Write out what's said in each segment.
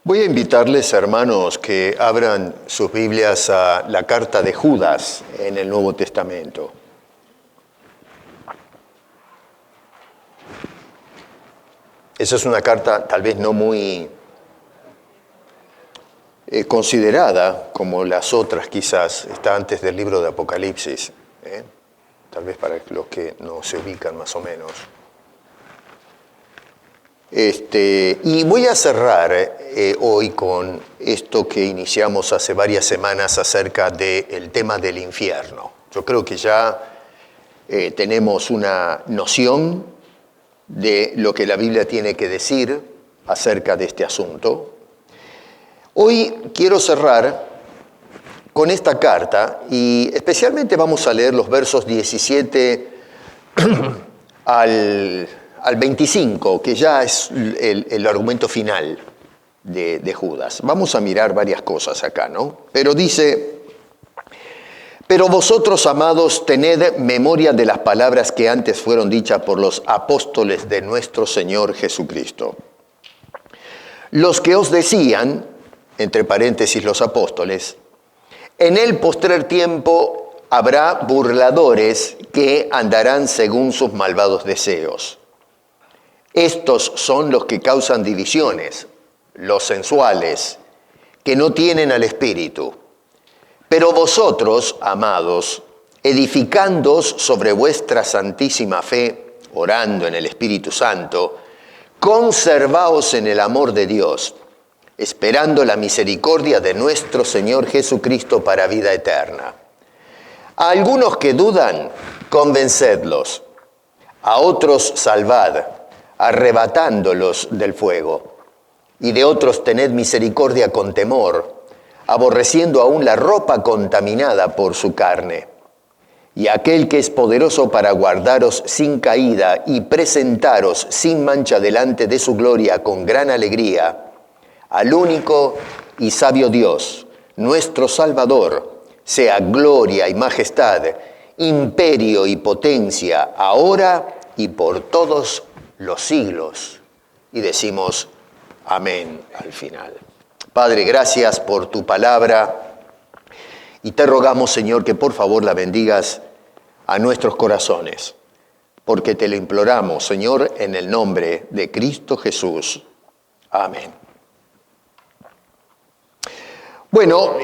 Voy a invitarles, hermanos, que abran sus Biblias a la carta de Judas en el Nuevo Testamento. Esa es una carta tal vez no muy considerada como las otras, quizás. Está antes del libro de Apocalipsis, tal vez para los que no se ubican más o menos. Y voy a cerrar hoy con esto que iniciamos hace varias semanas acerca del tema del infierno. Yo creo que ya tenemos una noción de lo que la Biblia tiene que decir acerca de este asunto. Hoy quiero cerrar con esta carta y especialmente vamos a leer los versos 17 al 25, que ya es el argumento final de Judas. Vamos a mirar varias cosas acá, ¿no? Pero dice: pero vosotros, amados, tened memoria de las palabras que antes fueron dichas por los apóstoles de nuestro Señor Jesucristo. Los que os decían, entre paréntesis los apóstoles, en el postrer tiempo habrá burladores que andarán según sus malvados deseos. Estos son los que causan divisiones, los sensuales, que no tienen al Espíritu. Pero vosotros, amados, edificándoos sobre vuestra santísima fe, orando en el Espíritu Santo, conservaos en el amor de Dios, esperando la misericordia de nuestro Señor Jesucristo para vida eterna. A algunos que dudan, convencedlos. A otros salvad, arrebatándolos del fuego. Y de otros tened misericordia con temor, aborreciendo aún la ropa contaminada por su carne. Y aquel que es poderoso para guardaros sin caída y presentaros sin mancha delante de su gloria con gran alegría, al único y sabio Dios, nuestro Salvador, sea gloria y majestad, imperio y potencia, ahora y por todos los siglos. Y decimos amén al final. Padre, gracias por tu palabra y te rogamos, Señor, que por favor la bendigas a nuestros corazones, porque te lo imploramos, Señor, en el nombre de Cristo Jesús. Amén. Bueno,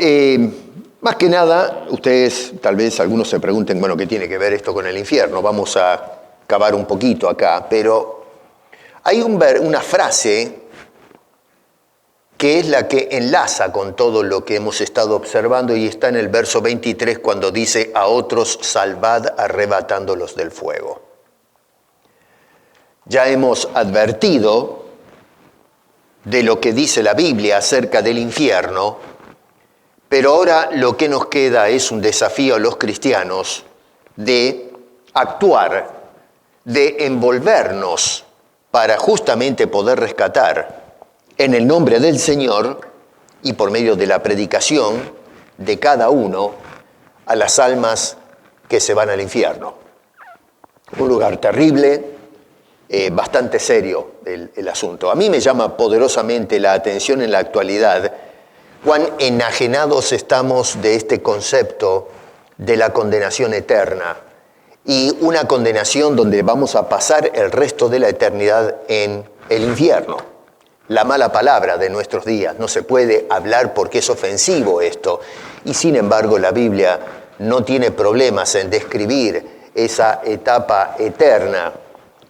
más que nada, ustedes tal vez algunos se pregunten, bueno, ¿qué tiene que ver esto con el infierno? Vamos a cavar un poquito acá, pero hay una frase que es la que enlaza con todo lo que hemos estado observando y está en el verso 23 cuando dice: a otros salvad arrebatándolos del fuego. Ya hemos advertido de lo que dice la Biblia acerca del infierno, pero ahora lo que nos queda es un desafío a los cristianos de actuar, de envolvernos para justamente poder rescatar en el nombre del Señor y por medio de la predicación de cada uno a las almas que se van al infierno. Un lugar terrible, bastante serio el asunto. A mí me llama poderosamente la atención en la actualidad cuán enajenados estamos de este concepto de la condenación eterna y una condenación donde vamos a pasar el resto de la eternidad en el infierno. La mala palabra de nuestros días, no se puede hablar porque es ofensivo esto, y sin embargo la Biblia no tiene problemas en describir esa etapa eterna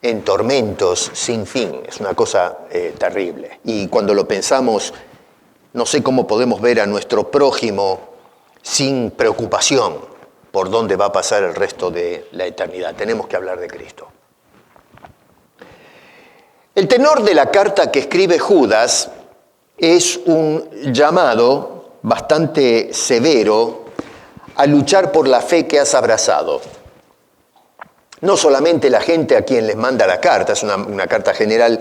en tormentos sin fin. Es una cosa terrible. Y cuando lo pensamos, no sé cómo podemos ver a nuestro prójimo sin preocupación, por dónde va a pasar el resto de la eternidad. Tenemos que hablar de Cristo. El tenor de la carta que escribe Judas es un llamado bastante severo a luchar por la fe que has abrazado. No solamente la gente a quien les manda la carta, es una carta general,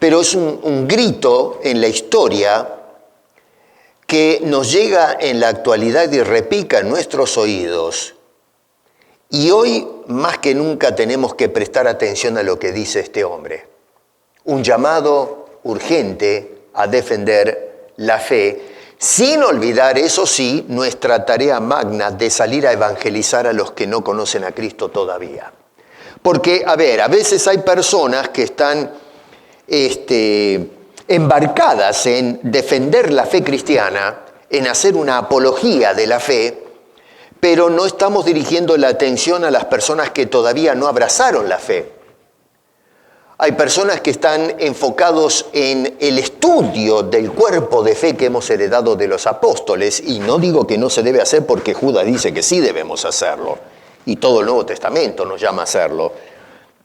pero es un grito en la historia que nos llega en la actualidad y repica en nuestros oídos. Y hoy, más que nunca, tenemos que prestar atención a lo que dice este hombre. Un llamado urgente a defender la fe, sin olvidar, eso sí, nuestra tarea magna de salir a evangelizar a los que no conocen a Cristo todavía. Porque, a veces hay personas que están embarcadas en defender la fe cristiana, en hacer una apología de la fe, pero no estamos dirigiendo la atención a las personas que todavía no abrazaron la fe. Hay personas que están enfocados en el estudio del cuerpo de fe que hemos heredado de los apóstoles, y no digo que no se debe hacer porque Judas dice que sí debemos hacerlo, y todo el Nuevo Testamento nos llama a hacerlo,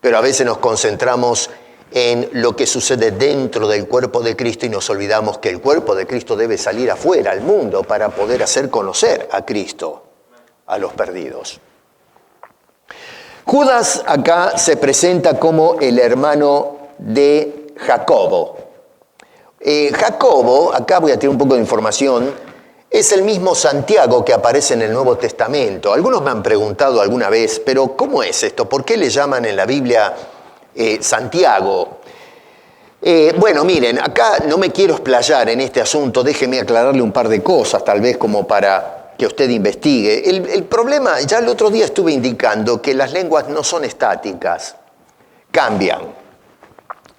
pero a veces nos concentramos en lo que sucede dentro del cuerpo de Cristo y nos olvidamos que el cuerpo de Cristo debe salir afuera, al mundo, para poder hacer conocer a Cristo a los perdidos. Judas acá se presenta como el hermano de Jacobo. Jacobo, acá voy a tirar un poco de información, es el mismo Santiago que aparece en el Nuevo Testamento. Algunos me han preguntado alguna vez, pero ¿cómo es esto? ¿Por qué le llaman en la Biblia Santiago? Bueno, miren, acá no me quiero explayar en este asunto, déjeme aclararle un par de cosas, tal vez como para que usted investigue. El problema, ya el otro día estuve indicando que las lenguas no son estáticas, cambian.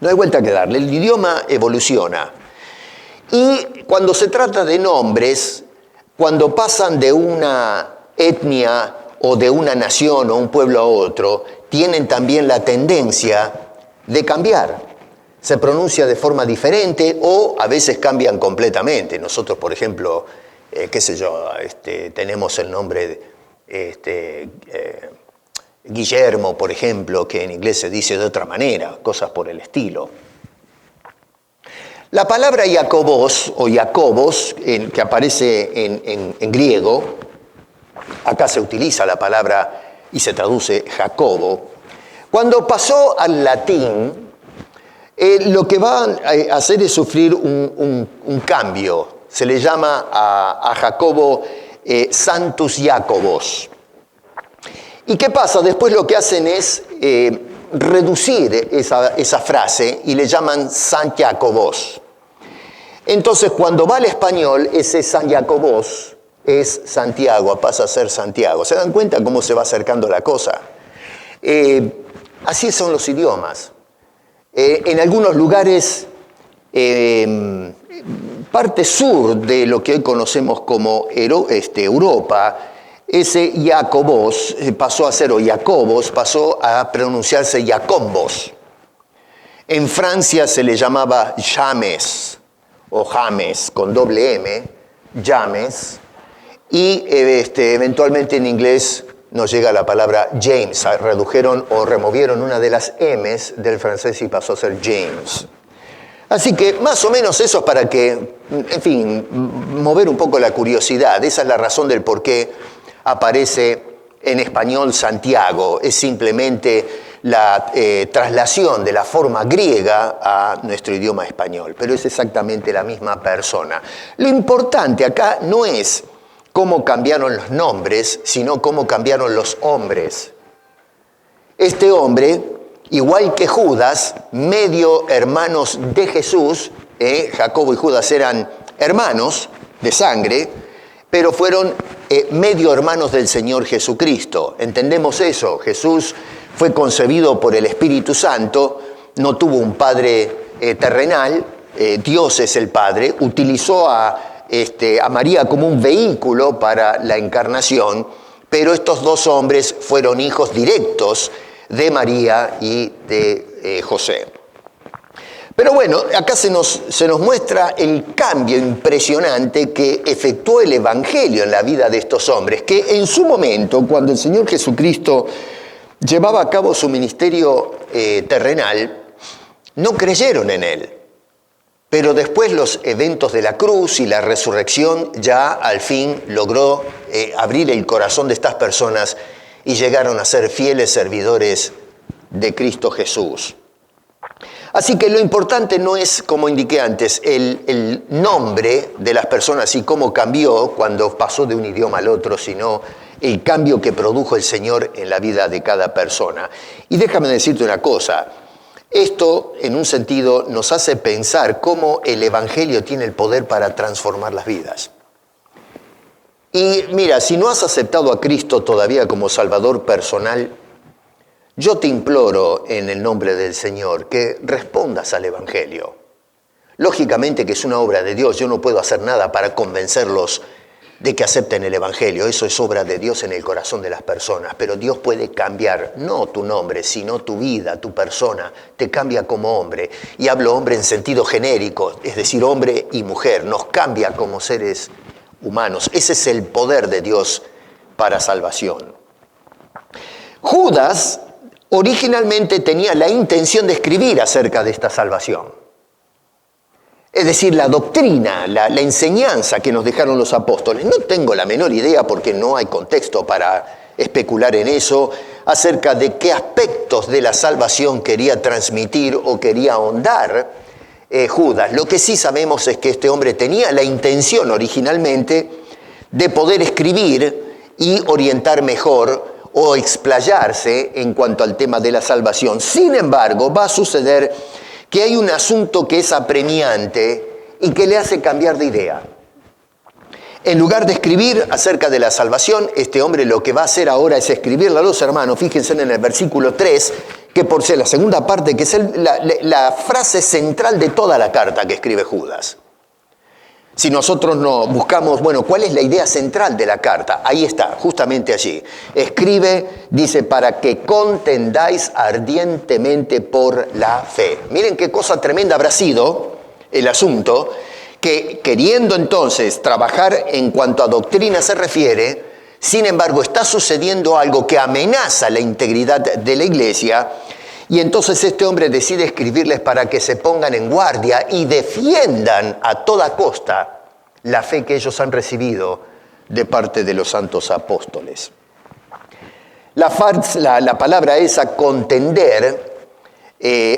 No hay vuelta que darle, el idioma evoluciona. Y cuando se trata de nombres, cuando pasan de una etnia o de una nación o un pueblo a otro, tienen también la tendencia de cambiar. Se pronuncia de forma diferente o a veces cambian completamente. Nosotros, por ejemplo, tenemos el nombre Guillermo, por ejemplo, que en inglés se dice de otra manera, cosas por el estilo. La palabra Jacobos o Jacobos, que aparece en griego, acá se utiliza la palabra y se traduce Jacobo. Cuando pasó al latín, lo que va a hacer es sufrir un cambio. Se le llama a Jacobo Santus Jacobos. ¿Y qué pasa? Después lo que hacen es reducir esa frase y le llaman San Jacobos. Entonces, cuando va al español, ese San Jacobos es Santiago, pasa a ser Santiago. ¿Se dan cuenta cómo se va acercando la cosa? Así son los idiomas. En algunos lugares, parte sur de lo que hoy conocemos como Europa, ese Jacobos pasó a ser, o Jacobos, pasó a pronunciarse Jacombos. En Francia se le llamaba James, o James, con doble M, James, y eventualmente en inglés nos llega la palabra James. Redujeron o removieron una de las M's del francés y pasó a ser James. Así que más o menos eso es para que, en fin, mover un poco la curiosidad. Esa es la razón del por qué aparece en español Santiago. Es simplemente la traslación de la forma griega a nuestro idioma español, pero es exactamente la misma persona. Lo importante acá no es cómo cambiaron los nombres, sino cómo cambiaron los hombres. Este hombre, igual que Judas, medio hermanos de Jesús, Jacobo y Judas eran hermanos de sangre, pero fueron medio hermanos del Señor Jesucristo. ¿Entendemos eso? Jesús fue concebido por el Espíritu Santo, no tuvo un padre terrenal, Dios es el Padre, utilizó a María como un vehículo para la encarnación, pero estos dos hombres fueron hijos directos de María y de José. Pero bueno, acá se nos muestra el cambio impresionante que efectuó el Evangelio en la vida de estos hombres, que en su momento, cuando el Señor Jesucristo llevaba a cabo su ministerio terrenal, no creyeron en Él. Pero después los eventos de la cruz y la resurrección ya al fin logró abrir el corazón de estas personas y llegaron a ser fieles servidores de Cristo Jesús. Así que lo importante no es, como indiqué antes, el nombre de las personas y cómo cambió cuando pasó de un idioma al otro, sino el cambio que produjo el Señor en la vida de cada persona. Y déjame decirte una cosa, esto en un sentido nos hace pensar cómo el Evangelio tiene el poder para transformar las vidas. Y mira, si no has aceptado a Cristo todavía como Salvador personal, yo te imploro en el nombre del Señor que respondas al Evangelio. Lógicamente que es una obra de Dios, yo no puedo hacer nada para convencerlos de que acepten el Evangelio, eso es obra de Dios en el corazón de las personas, pero Dios puede cambiar, no tu nombre, sino tu vida, tu persona, te cambia como hombre, y hablo hombre en sentido genérico, es decir, hombre y mujer, nos cambia como seres humanos, ese es el poder de Dios para salvación. Judas originalmente tenía la intención de escribir acerca de esta salvación. Es decir, la doctrina, la enseñanza que nos dejaron los apóstoles. No tengo la menor idea, porque no hay contexto para especular en eso, acerca de qué aspectos de la salvación quería transmitir o quería ahondar Judas. Lo que sí sabemos es que este hombre tenía la intención originalmente de poder escribir y orientar mejor o explayarse en cuanto al tema de la salvación. Sin embargo, va a suceder que hay un asunto que es apremiante y que le hace cambiar de idea. En lugar de escribir acerca de la salvación, este hombre lo que va a hacer ahora es escribirle a los hermanos, fíjense en el versículo 3, que por ser la segunda parte, que es la frase central de toda la carta que escribe Judas. Si nosotros no buscamos, bueno, ¿cuál es la idea central de la carta? Ahí está, justamente allí. Escribe, dice, para que contendáis ardientemente por la fe. Miren qué cosa tremenda habrá sido el asunto, que queriendo entonces trabajar en cuanto a doctrina se refiere, sin embargo está sucediendo algo que amenaza la integridad de la iglesia, y entonces este hombre decide escribirles para que se pongan en guardia y defiendan a toda costa la fe que ellos han recibido de parte de los santos apóstoles. La palabra esa, contender,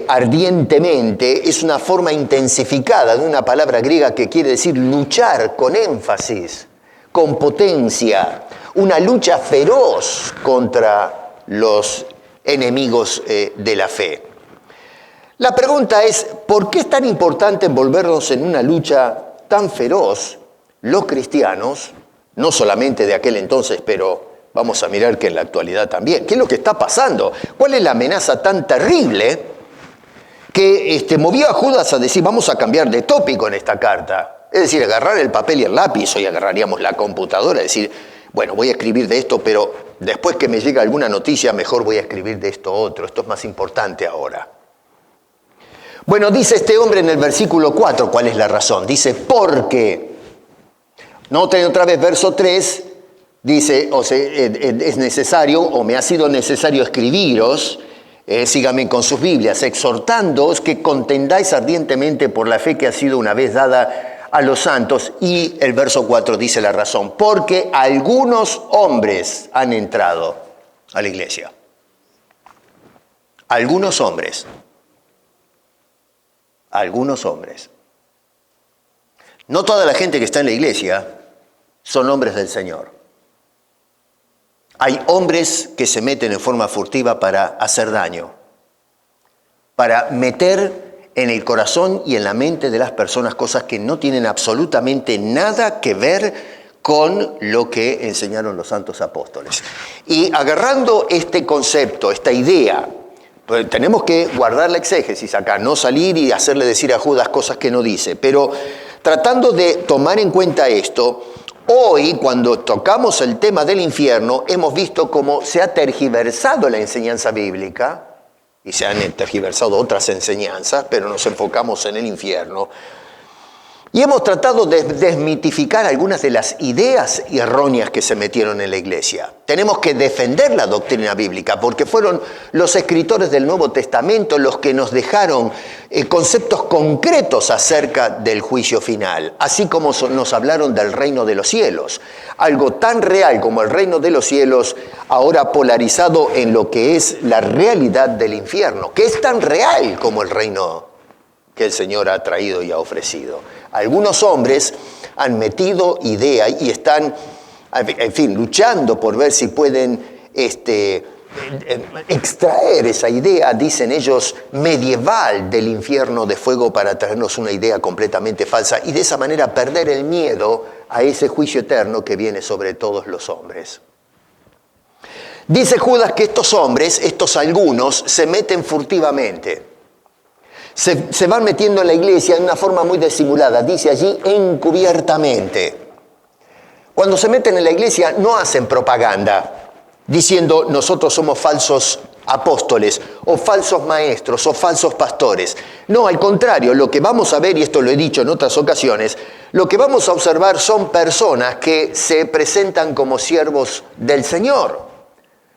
ardientemente, es una forma intensificada de una palabra griega que quiere decir luchar con énfasis, con potencia, una lucha feroz contra los enemigos de la fe. La pregunta es, ¿por qué es tan importante envolvernos en una lucha tan feroz los cristianos, no solamente de aquel entonces, pero vamos a mirar que en la actualidad también? ¿Qué es lo que está pasando? ¿Cuál es la amenaza tan terrible que movió a Judas a decir, vamos a cambiar de tópico en esta carta? Es decir, agarrar el papel y el lápiz, hoy agarraríamos la computadora, decir, bueno, voy a escribir de esto, pero después que me llega alguna noticia, mejor voy a escribir de esto otro. Esto es más importante ahora. Bueno, dice este hombre en el versículo 4, ¿cuál es la razón? Dice, porque. Noten otra vez, verso 3, dice, es necesario, o me ha sido necesario escribiros, síganme con sus Biblias, exhortándoos que contendáis ardientemente por la fe que ha sido una vez dada a los santos. Y el verso 4 dice la razón, porque algunos hombres han entrado a la iglesia. Algunos hombres. Algunos hombres. No toda la gente que está en la iglesia son hombres del Señor. Hay hombres que se meten en forma furtiva para hacer daño, para meter en el corazón y en la mente de las personas cosas que no tienen absolutamente nada que ver con lo que enseñaron los santos apóstoles. Y agarrando este concepto, esta idea, pues tenemos que guardar la exégesis acá, no salir y hacerle decir a Judas cosas que no dice, pero tratando de tomar en cuenta esto, hoy cuando tocamos el tema del infierno, hemos visto cómo se ha tergiversado la enseñanza bíblica, y se han tergiversado otras enseñanzas, pero nos enfocamos en el infierno. Y hemos tratado de desmitificar algunas de las ideas erróneas que se metieron en la iglesia. Tenemos que defender la doctrina bíblica porque fueron los escritores del Nuevo Testamento los que nos dejaron conceptos concretos acerca del juicio final, así como nos hablaron del reino de los cielos. Algo tan real como el reino de los cielos, ahora polarizado en lo que es la realidad del infierno, que es tan real como el reino que el Señor ha traído y ha ofrecido. Algunos hombres han metido idea y están, en fin, luchando por ver si pueden extraer esa idea, dicen ellos, medieval del infierno de fuego para traernos una idea completamente falsa y de esa manera perder el miedo a ese juicio eterno que viene sobre todos los hombres. Dice Judas que estos hombres, estos algunos, se meten furtivamente. Se van metiendo en la iglesia de una forma muy disimulada, dice allí encubiertamente. Cuando se meten en la iglesia no hacen propaganda, diciendo nosotros somos falsos apóstoles, o falsos maestros, o falsos pastores. No, al contrario, lo que vamos a ver, y esto lo he dicho en otras ocasiones, lo que vamos a observar son personas que se presentan como siervos del Señor,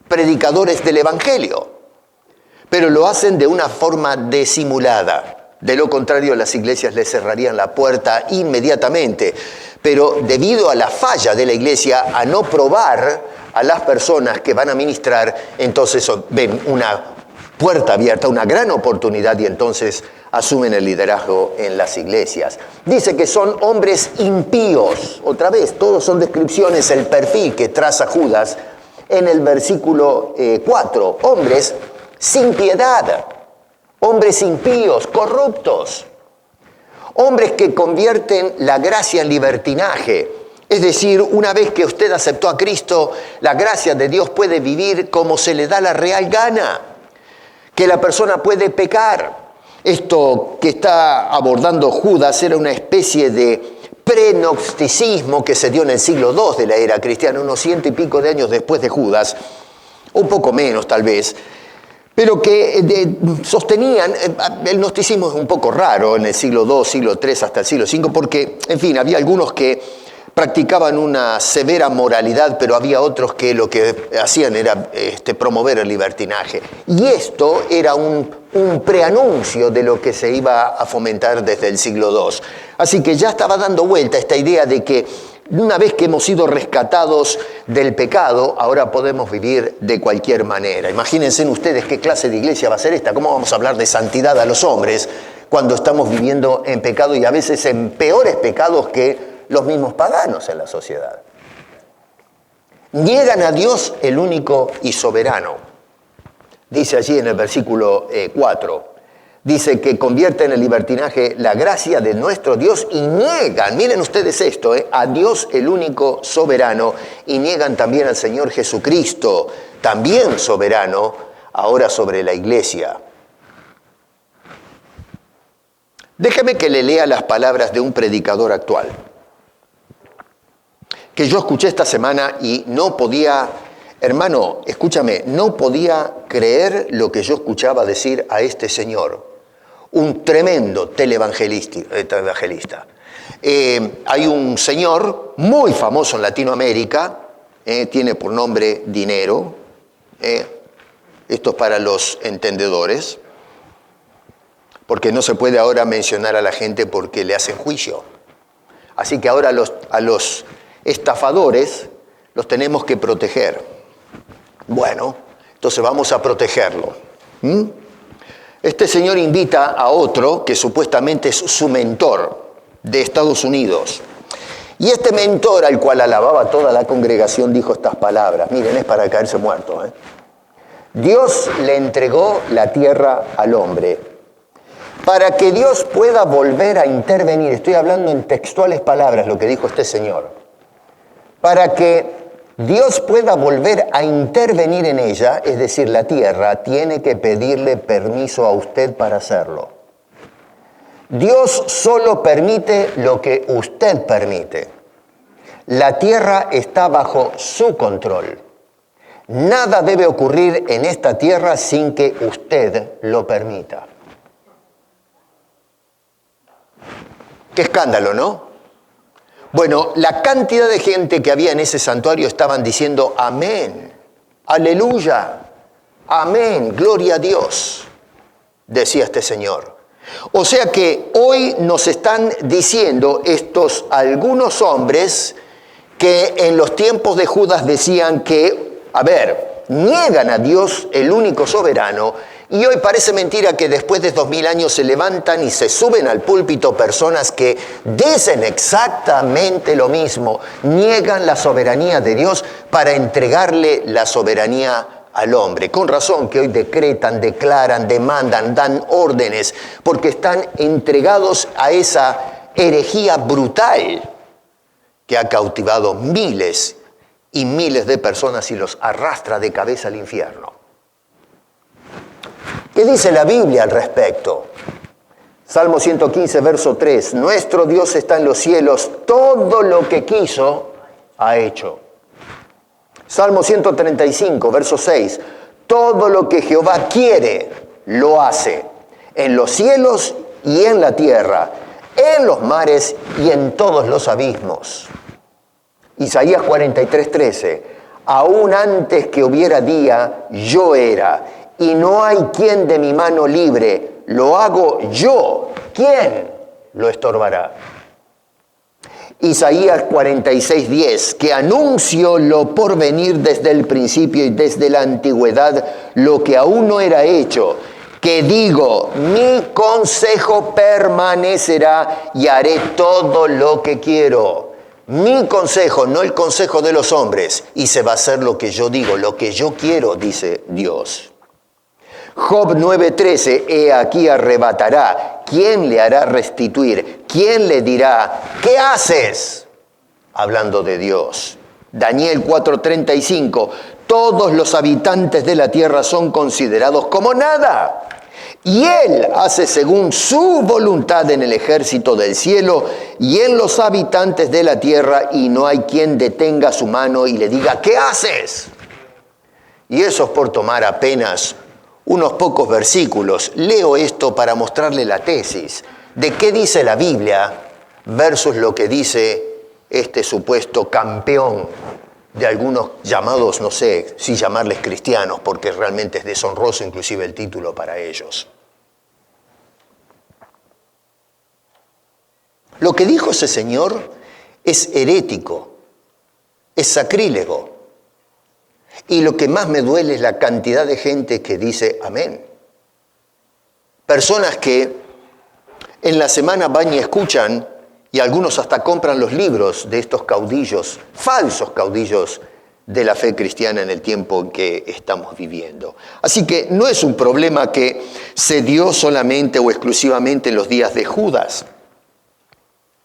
predicadores del Evangelio. Pero lo hacen de una forma disimulada. De lo contrario, las iglesias les cerrarían la puerta inmediatamente. Pero debido a la falla de la iglesia, a no probar a las personas que van a ministrar, entonces ven una puerta abierta, una gran oportunidad y entonces asumen el liderazgo en las iglesias. Dice que son hombres impíos. Otra vez, todos son descripciones, el perfil que traza Judas en el versículo 4. Hombres sin piedad, hombres impíos, corruptos, hombres que convierten la gracia en libertinaje. Es decir, una vez que usted aceptó a Cristo, la gracia de Dios puede vivir como se le da la real gana, que la persona puede pecar. Esto que está abordando Judas era una especie de prenocticismo que se dio en el siglo II de la era cristiana, unos 100 y pico de años después de Judas, un poco menos tal vez, pero que sostenían, el gnosticismo es un poco raro en el siglo II, siglo III hasta el siglo V, porque, en fin, había algunos que practicaban una severa moralidad, pero había otros que lo que hacían era promover el libertinaje. Y esto era un preanuncio de lo que se iba a fomentar desde el siglo II. Así que ya estaba dando vuelta esta idea de que una vez que hemos sido rescatados del pecado, ahora podemos vivir de cualquier manera. Imagínense ustedes qué clase de iglesia va a ser esta. ¿Cómo vamos a hablar de santidad a los hombres cuando estamos viviendo en pecado y a veces en peores pecados que los mismos paganos en la sociedad? Niegan a Dios el único y soberano. Dice allí en el versículo 4. Dice que convierte en el libertinaje la gracia de nuestro Dios y niegan, miren ustedes esto, a Dios el único soberano, y niegan también al Señor Jesucristo, también soberano, ahora sobre la iglesia. Déjeme que le lea las palabras de un predicador actual, que yo escuché esta semana y no podía, hermano, escúchame, no podía creer lo que yo escuchaba decir a este señor. Un tremendo televangelista. Hay un señor muy famoso en Latinoamérica, tiene por nombre Dinero, esto es para los entendedores, porque no se puede ahora mencionar a la gente porque le hacen juicio. Así que ahora a los estafadores los tenemos que proteger. Bueno, entonces vamos a protegerlo. Este señor invita a otro que supuestamente es su mentor de Estados Unidos. Y este mentor, al cual alababa toda la congregación, dijo estas palabras. Miren, es para caerse muerto. Dios le entregó la tierra al hombre para que Dios pueda volver a intervenir. Estoy hablando en textuales palabras lo que dijo este señor. Para que Dios pueda volver a intervenir en ella, es decir, la tierra, tiene que pedirle permiso a usted para hacerlo. Dios solo permite lo que usted permite. La tierra está bajo su control. Nada debe ocurrir en esta tierra sin que usted lo permita. Qué escándalo, ¿no? Bueno, la cantidad de gente que había en ese santuario estaban diciendo amén, aleluya, amén, gloria a Dios, decía este señor. O sea que hoy nos están diciendo estos algunos hombres que en los tiempos de Judas decían que, niegan a Dios, el único soberano, y hoy parece mentira que después de 2000 años se levantan y se suben al púlpito personas que dicen exactamente lo mismo, niegan la soberanía de Dios para entregarle la soberanía al hombre. Con razón que hoy decretan, declaran, demandan, dan órdenes, porque están entregados a esa herejía brutal que ha cautivado miles y miles de personas y los arrastra de cabeza al infierno. ¿Qué dice la Biblia al respecto? Salmo 115, verso 3. Nuestro Dios está en los cielos, todo lo que quiso ha hecho. Salmo 135, verso 6. Todo lo que Jehová quiere, lo hace, en los cielos y en la tierra, en los mares y en todos los abismos. Isaías 43, 13. Aún antes que hubiera día, yo era, y no hay quien de mi mano libre, lo hago yo. ¿Quién lo estorbará? Isaías 46, 10, que anuncio lo por venir desde el principio y desde la antigüedad, lo que aún no era hecho, que digo, mi consejo permanecerá y haré todo lo que quiero. Mi consejo, no el consejo de los hombres, y se va a hacer lo que yo digo, lo que yo quiero, dice Dios. Job 9:13, he aquí arrebatará. ¿Quién le hará restituir? ¿Quién le dirá, qué haces? Hablando de Dios. Daniel 4:35, todos los habitantes de la tierra son considerados como nada. Y Él hace según su voluntad en el ejército del cielo y en los habitantes de la tierra, y no hay quien detenga su mano y le diga, ¿qué haces? Y eso es por tomar apenas unos pocos versículos. Leo esto para mostrarle la tesis de qué dice la Biblia versus lo que dice este supuesto campeón de algunos llamados, no sé si llamarles cristianos, porque realmente es deshonroso inclusive el título para ellos. Lo que dijo ese señor es herético, es sacrílego. Y lo que más me duele es la cantidad de gente que dice amén. Personas que en la semana van y escuchan, y algunos hasta compran los libros de estos caudillos, falsos caudillos de la fe cristiana en el tiempo en que estamos viviendo. Así que no es un problema que se dio solamente o exclusivamente en los días de Judas.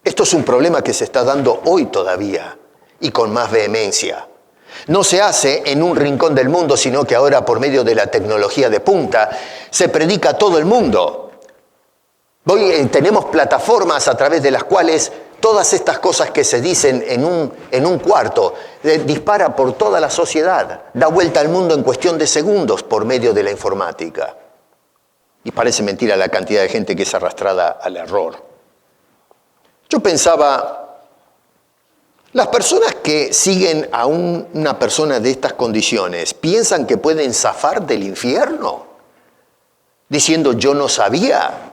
Esto es un problema que se está dando hoy todavía y con más vehemencia. No se hace en un rincón del mundo, sino que ahora por medio de la tecnología de punta se predica a todo el mundo. Hoy tenemos plataformas a través de las cuales todas estas cosas que se dicen en un cuarto dispara por toda la sociedad, da vuelta al mundo en cuestión de segundos por medio de la informática. Y parece mentira la cantidad de gente que es arrastrada al error. Yo pensaba, las personas que siguen a una persona de estas condiciones, ¿piensan que pueden zafar del infierno? Diciendo, yo no sabía.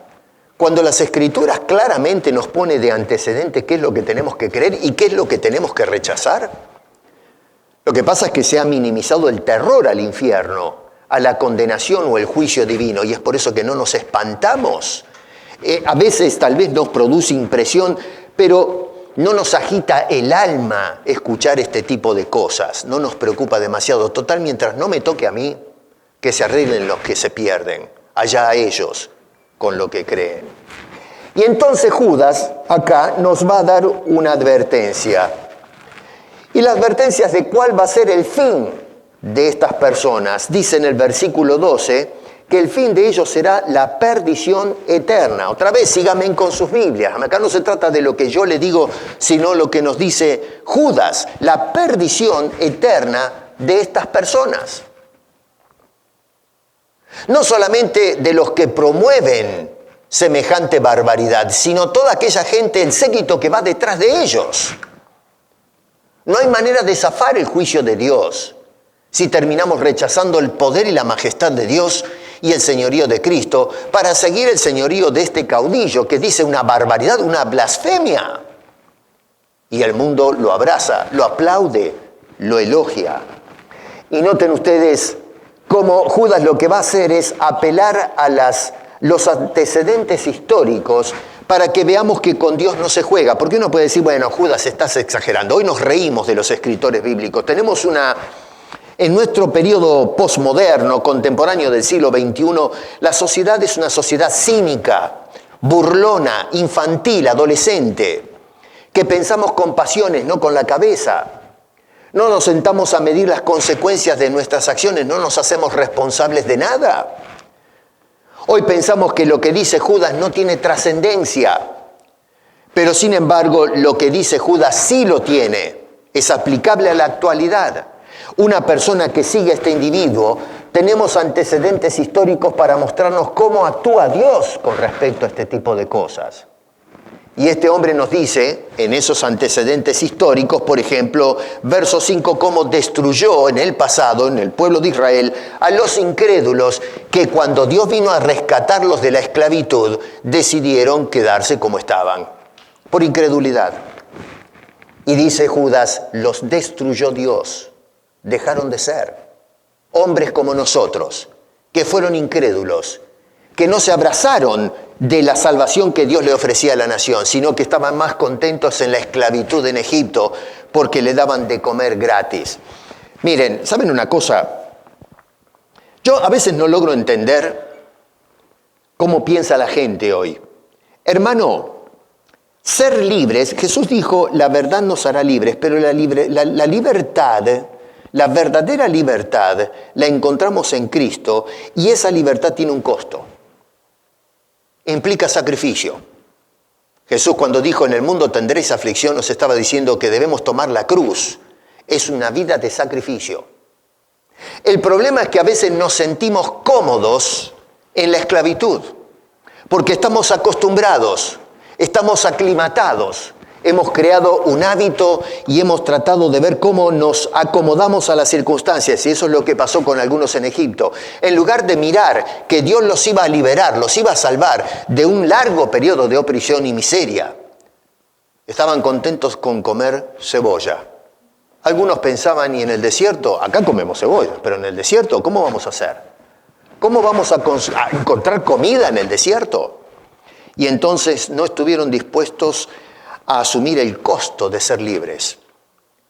Cuando las Escrituras claramente nos pone de antecedente qué es lo que tenemos que creer y qué es lo que tenemos que rechazar. Lo que pasa es que se ha minimizado el terror al infierno, a la condenación o el juicio divino, y es por eso que no nos espantamos. A veces tal vez nos produce impresión, pero no nos agita el alma escuchar este tipo de cosas, no nos preocupa demasiado. Total, mientras no me toque a mí, que se arreglen los que se pierden, allá a ellos con lo que creen. Y entonces Judas acá nos va a dar una advertencia. Y la advertencia es de cuál va a ser el fin de estas personas. Dice en el versículo 12 que el fin de ellos será la perdición eterna. Otra vez, síganme con sus Biblias. Acá no se trata de lo que yo le digo, sino lo que nos dice Judas. La perdición eterna de estas personas. No solamente de los que promueven semejante barbaridad, sino toda aquella gente, el séquito que va detrás de ellos. No hay manera de zafar el juicio de Dios si terminamos rechazando el poder y la majestad de Dios y el señorío de Cristo para seguir el señorío de este caudillo que dice una barbaridad, una blasfemia. Y el mundo lo abraza, lo aplaude, lo elogia. Y noten ustedes cómo Judas lo que va a hacer es apelar a los antecedentes históricos para que veamos que con Dios no se juega. Porque uno puede decir, bueno, Judas, estás exagerando. Hoy nos reímos de los escritores bíblicos. Tenemos en nuestro periodo posmoderno, contemporáneo del siglo XXI, la sociedad es una sociedad cínica, burlona, infantil, adolescente, que pensamos con pasiones, no con la cabeza. No nos sentamos a medir las consecuencias de nuestras acciones, no nos hacemos responsables de nada. Hoy pensamos que lo que dice Judas no tiene trascendencia, pero sin embargo lo que dice Judas sí lo tiene, es aplicable a la actualidad. Una persona que sigue a este individuo, tenemos antecedentes históricos para mostrarnos cómo actúa Dios con respecto a este tipo de cosas. Y este hombre nos dice, en esos antecedentes históricos, por ejemplo, verso 5, cómo destruyó en el pasado, en el pueblo de Israel, a los incrédulos que cuando Dios vino a rescatarlos de la esclavitud, decidieron quedarse como estaban, por incredulidad. Y dice Judas, los destruyó Dios, dejaron de ser hombres como nosotros, que fueron incrédulos, que no se abrazaron de la salvación que Dios le ofrecía a la nación, sino que estaban más contentos en la esclavitud en Egipto porque le daban de comer gratis. Miren, ¿saben una cosa? Yo a veces no logro entender cómo piensa la gente hoy. Hermano, ser libres, Jesús dijo, la verdad nos hará libres, pero la libertad, la verdadera libertad, la encontramos en Cristo y esa libertad tiene un costo. Implica sacrificio. Jesús cuando dijo en el mundo tendréis aflicción nos estaba diciendo que debemos tomar la cruz. Es una vida de sacrificio. El problema es que a veces nos sentimos cómodos en la esclavitud porque estamos acostumbrados, estamos aclimatados. Hemos creado un hábito y hemos tratado de ver cómo nos acomodamos a las circunstancias. Y eso es lo que pasó con algunos en Egipto. En lugar de mirar que Dios los iba a liberar, los iba a salvar de un largo periodo de opresión y miseria, estaban contentos con comer cebolla. Algunos pensaban, y en el desierto, acá comemos cebolla, pero en el desierto, ¿cómo vamos a hacer? ¿Cómo vamos a encontrar comida en el desierto? Y entonces no estuvieron dispuestos a asumir el costo de ser libres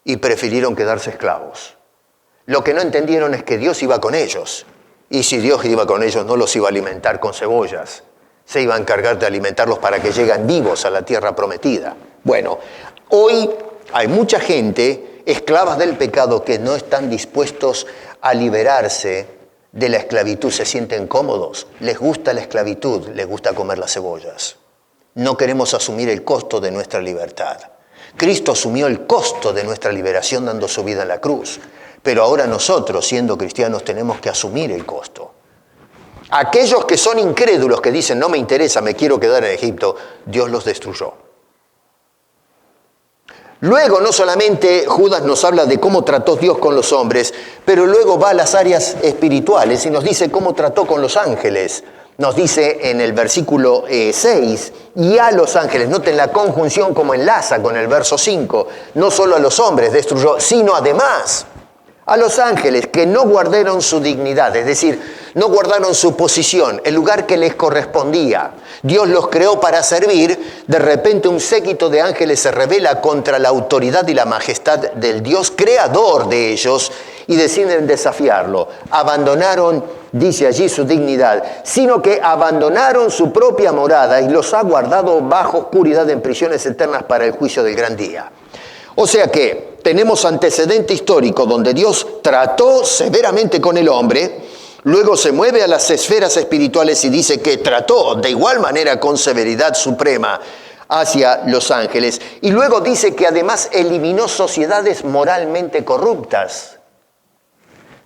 y prefirieron quedarse esclavos. Lo que no entendieron es que Dios iba con ellos y si Dios iba con ellos no los iba a alimentar con cebollas, se iba a encargar de alimentarlos para que lleguen vivos a la tierra prometida. Bueno, hoy hay mucha gente, esclavas del pecado, que no están dispuestos a liberarse de la esclavitud, se sienten cómodos, les gusta la esclavitud, les gusta comer las cebollas. No queremos asumir el costo de nuestra libertad. Cristo asumió el costo de nuestra liberación dando su vida en la cruz. Pero ahora nosotros, siendo cristianos, tenemos que asumir el costo. Aquellos que son incrédulos, que dicen, no me interesa, me quiero quedar en Egipto, Dios los destruyó. Luego, no solamente Judas nos habla de cómo trató Dios con los hombres, pero luego va a las áreas espirituales y nos dice cómo trató con los ángeles. Nos dice en el versículo 6, y a los ángeles, noten la conjunción como enlaza con el verso 5, no solo a los hombres destruyó, sino además a los ángeles que no guardaron su dignidad, es decir, no guardaron su posición, el lugar que les correspondía. Dios los creó para servir, de repente un séquito de ángeles se rebela contra la autoridad y la majestad del Dios creador de ellos y deciden desafiarlo. Abandonaron, dice allí, su dignidad, sino que abandonaron su propia morada y los ha guardado bajo oscuridad en prisiones eternas para el juicio del gran día. O sea que tenemos antecedente histórico donde Dios trató severamente con el hombre, luego se mueve a las esferas espirituales y dice que trató de igual manera con severidad suprema hacia los ángeles, y luego dice que además eliminó sociedades moralmente corruptas.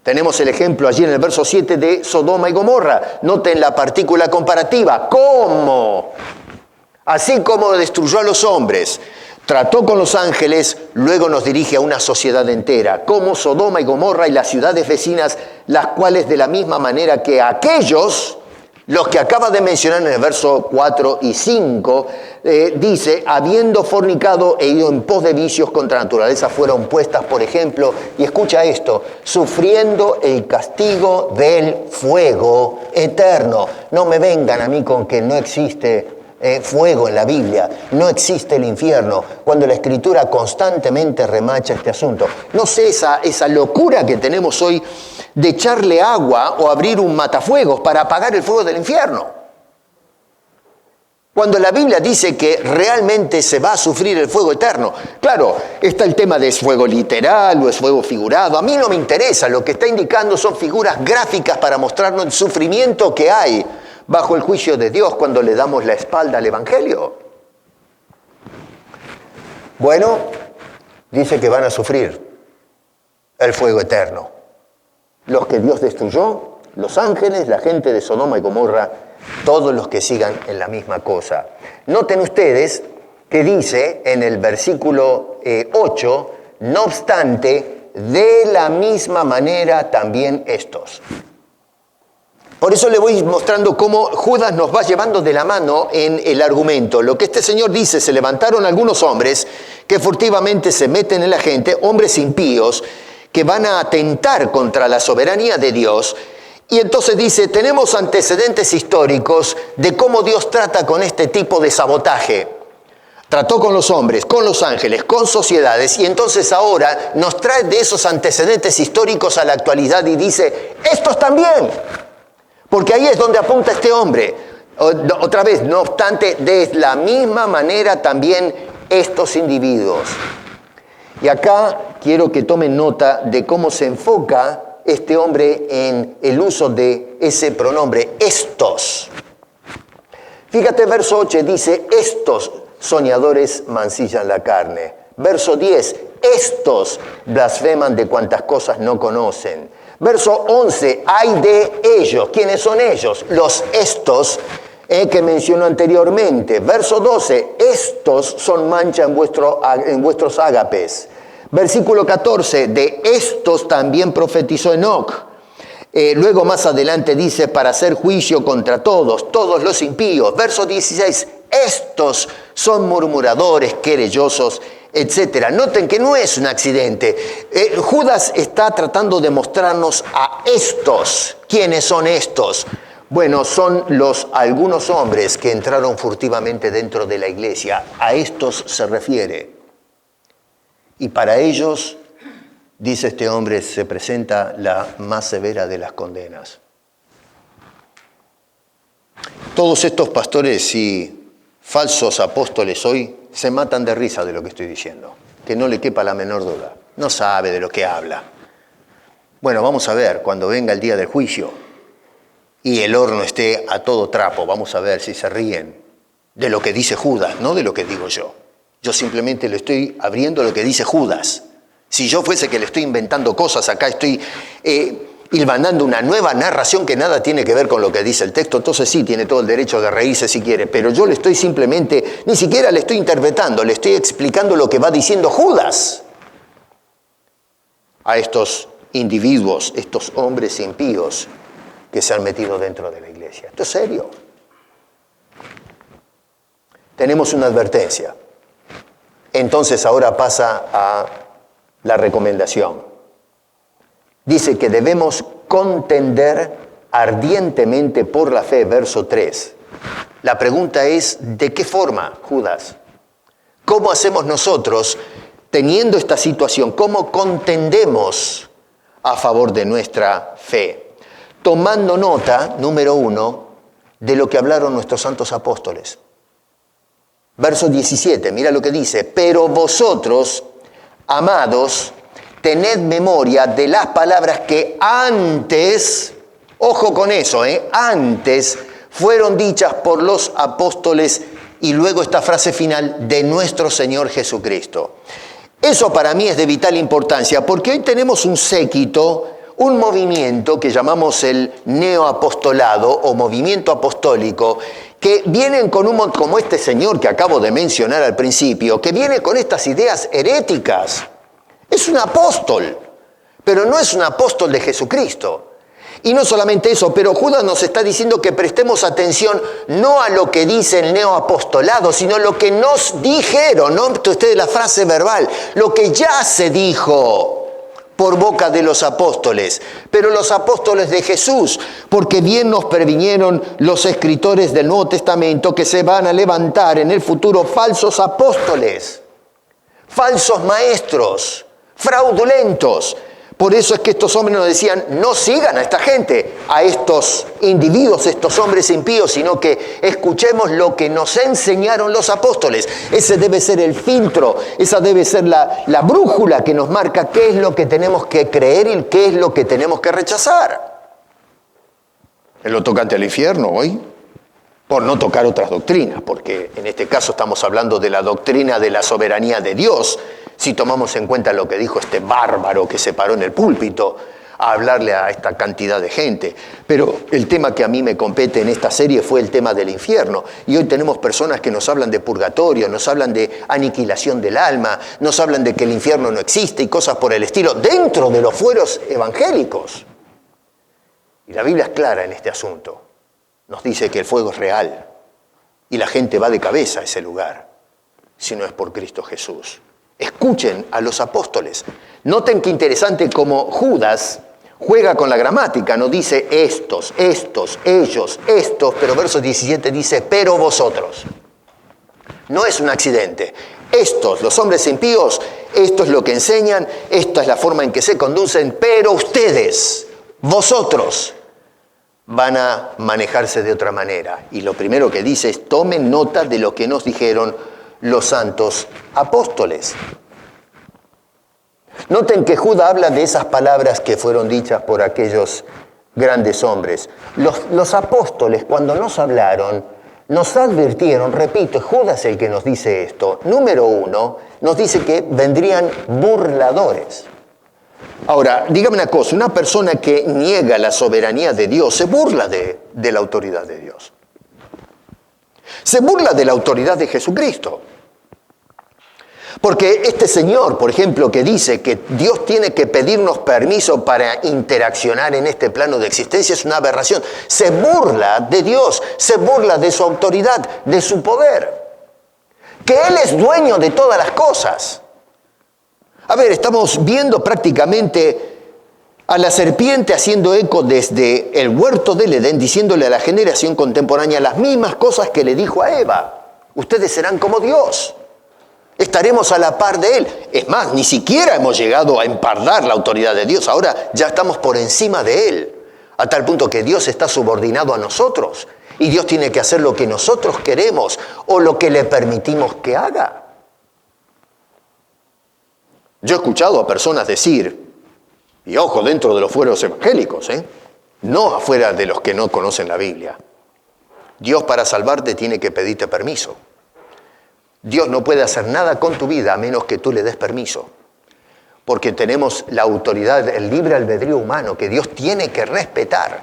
Tenemos el ejemplo allí en el verso 7 de Sodoma y Gomorra. Noten la partícula comparativa. ¿Cómo? Así como destruyó a los hombres, trató con los ángeles, luego nos dirige a una sociedad entera, como Sodoma y Gomorra y las ciudades vecinas, las cuales de la misma manera que aquellos, los que acaba de mencionar en el verso 4 y 5, dice, habiendo fornicado e ido en pos de vicios contra naturaleza, fueron puestas, por ejemplo, y escucha esto, sufriendo el castigo del fuego eterno. No me vengan a mí con que no existe fuego en la Biblia, no existe el infierno, cuando la Escritura constantemente remacha este asunto. No sé esa locura que tenemos hoy de echarle agua o abrir un matafuegos para apagar el fuego del infierno. Cuando la Biblia dice que realmente se va a sufrir el fuego eterno. Claro, está el tema de es fuego literal o es fuego figurado. A mí no me interesa, lo que está indicando son figuras gráficas para mostrarnos el sufrimiento que hay bajo el juicio de Dios cuando le damos la espalda al Evangelio. Bueno, dice que van a sufrir el fuego eterno. Los que Dios destruyó, los ángeles, la gente de Sodoma y Gomorra, todos los que sigan en la misma cosa. Noten ustedes que dice en el versículo 8, no obstante, de la misma manera también estos. Por eso le voy mostrando cómo Judas nos va llevando de la mano en el argumento. Lo que este señor dice, se levantaron algunos hombres que furtivamente se meten en la gente, hombres impíos, que van a atentar contra la soberanía de Dios. Y entonces dice, tenemos antecedentes históricos de cómo Dios trata con este tipo de sabotaje. Trató con los hombres, con los ángeles, con sociedades, y entonces ahora nos trae de esos antecedentes históricos a la actualidad y dice, estos también. Porque ahí es donde apunta este hombre. Otra vez, no obstante, de la misma manera también estos individuos. Y acá quiero que tomen nota de cómo se enfoca este hombre en el uso de ese pronombre, estos. Fíjate, verso 8 dice, estos soñadores mancillan la carne. Verso 10, estos blasfeman de cuantas cosas no conocen. Verso 11, hay de ellos. ¿Quiénes son ellos? Los estos que mencionó anteriormente. Verso 12, estos son mancha en vuestros ágapes. Versículo 14, de estos también profetizó Enoc. Luego más adelante dice, para hacer juicio contra todos los impíos. Verso 16, estos son murmuradores, querellosos, etcétera. Noten que no es un accidente. Judas está tratando de mostrarnos a estos. ¿Quiénes son estos? Bueno, son algunos hombres que entraron furtivamente dentro de la iglesia. A estos se refiere. Y para ellos, dice este hombre, se presenta la más severa de las condenas. Todos estos pastores y falsos apóstoles hoy se matan de risa de lo que estoy diciendo, que no le quepa la menor duda. No sabe de lo que habla. Bueno, vamos a ver cuando venga el día del juicio y el horno esté a todo trapo, vamos a ver si se ríen de lo que dice Judas, no de lo que digo yo. Yo simplemente le estoy abriendo lo que dice Judas. Si yo fuese que le estoy inventando cosas, acá estoy hilvanando una nueva narración que nada tiene que ver con lo que dice el texto, entonces sí, tiene todo el derecho de reírse si quiere, pero yo le estoy simplemente, ni siquiera le estoy interpretando, le estoy explicando lo que va diciendo Judas a estos individuos, estos hombres impíos que se han metido dentro de la iglesia. Esto es serio. Tenemos una advertencia. Entonces ahora pasa a la recomendación. Dice que debemos contender ardientemente por la fe, verso 3. La pregunta es, ¿de qué forma, Judas? ¿Cómo hacemos nosotros, teniendo esta situación, cómo contendemos a favor de nuestra fe? Tomando nota, número 1, de lo que hablaron nuestros santos apóstoles. Verso 17, mira lo que dice, pero vosotros, amados, tened memoria de las palabras que antes, ojo con eso, antes fueron dichas por los apóstoles y luego esta frase final de nuestro Señor Jesucristo. Eso para mí es de vital importancia porque hoy tenemos un séquito, un movimiento que llamamos el neoapostolado o movimiento apostólico, que vienen con como este señor que acabo de mencionar al principio, que viene con estas ideas heréticas. Es un apóstol, pero no es un apóstol de Jesucristo. Y no solamente eso, pero Judas nos está diciendo que prestemos atención no a lo que dice el neoapostolado, sino a lo que nos dijeron, ¿no? Ustedes la frase verbal, lo que ya se dijo por boca de los apóstoles, pero los apóstoles de Jesús, porque bien nos previnieron los escritores del Nuevo Testamento que se van a levantar en el futuro falsos apóstoles, falsos maestros, fraudulentos. Por eso es que estos hombres nos decían, no sigan a esta gente, a estos individuos, estos hombres impíos, sino que escuchemos lo que nos enseñaron los apóstoles. Ese debe ser el filtro, esa debe ser la brújula que nos marca qué es lo que tenemos que creer y qué es lo que tenemos que rechazar. En lo tocante al infierno hoy, por no tocar otras doctrinas, porque en este caso estamos hablando de la doctrina de la soberanía de Dios, si tomamos en cuenta lo que dijo este bárbaro que se paró en el púlpito a hablarle a esta cantidad de gente. Pero el tema que a mí me compete en esta serie fue el tema del infierno. Y hoy tenemos personas que nos hablan de purgatorio, nos hablan de aniquilación del alma, nos hablan de que el infierno no existe y cosas por el estilo, dentro de los fueros evangélicos. Y la Biblia es clara en este asunto. Nos dice que el fuego es real y la gente va de cabeza a ese lugar, si no es por Cristo Jesús. Escuchen a los apóstoles. Noten qué interesante como Judas juega con la gramática. No dice estos, ellos, estos, pero verso 17 dice, pero vosotros. No es un accidente. Estos, los hombres impíos, esto es lo que enseñan, esta es la forma en que se conducen, pero ustedes, vosotros, van a manejarse de otra manera. Y lo primero que dice es, tomen nota de lo que nos dijeron los santos apóstoles. Noten que Judas habla de esas palabras que fueron dichas por aquellos grandes hombres. Los apóstoles, cuando nos hablaron, nos advirtieron, repito, Judas es el que nos dice esto. Número 1, nos dice que vendrían burladores. Ahora, dígame una cosa, una persona que niega la soberanía de Dios se burla de la autoridad de Dios. Se burla de la autoridad de Jesucristo. Porque este señor, por ejemplo, que dice que Dios tiene que pedirnos permiso para interaccionar en este plano de existencia, es una aberración. Se burla de Dios, se burla de su autoridad, de su poder. Que Él es dueño de todas las cosas. A ver, estamos viendo prácticamente a la serpiente haciendo eco desde el huerto del Edén, diciéndole a la generación contemporánea las mismas cosas que le dijo a Eva. Ustedes serán como Dios. Estaremos a la par de Él. Es más, ni siquiera hemos llegado a empardar la autoridad de Dios. Ahora ya estamos por encima de Él. A tal punto que Dios está subordinado a nosotros. Y Dios tiene que hacer lo que nosotros queremos o lo que le permitimos que haga. Yo he escuchado a personas decir, y ojo, dentro de los fueros evangélicos, no afuera de los que no conocen la Biblia, Dios para salvarte tiene que pedirte permiso. Dios no puede hacer nada con tu vida a menos que tú le des permiso. Porque tenemos la autoridad, el libre albedrío humano que Dios tiene que respetar.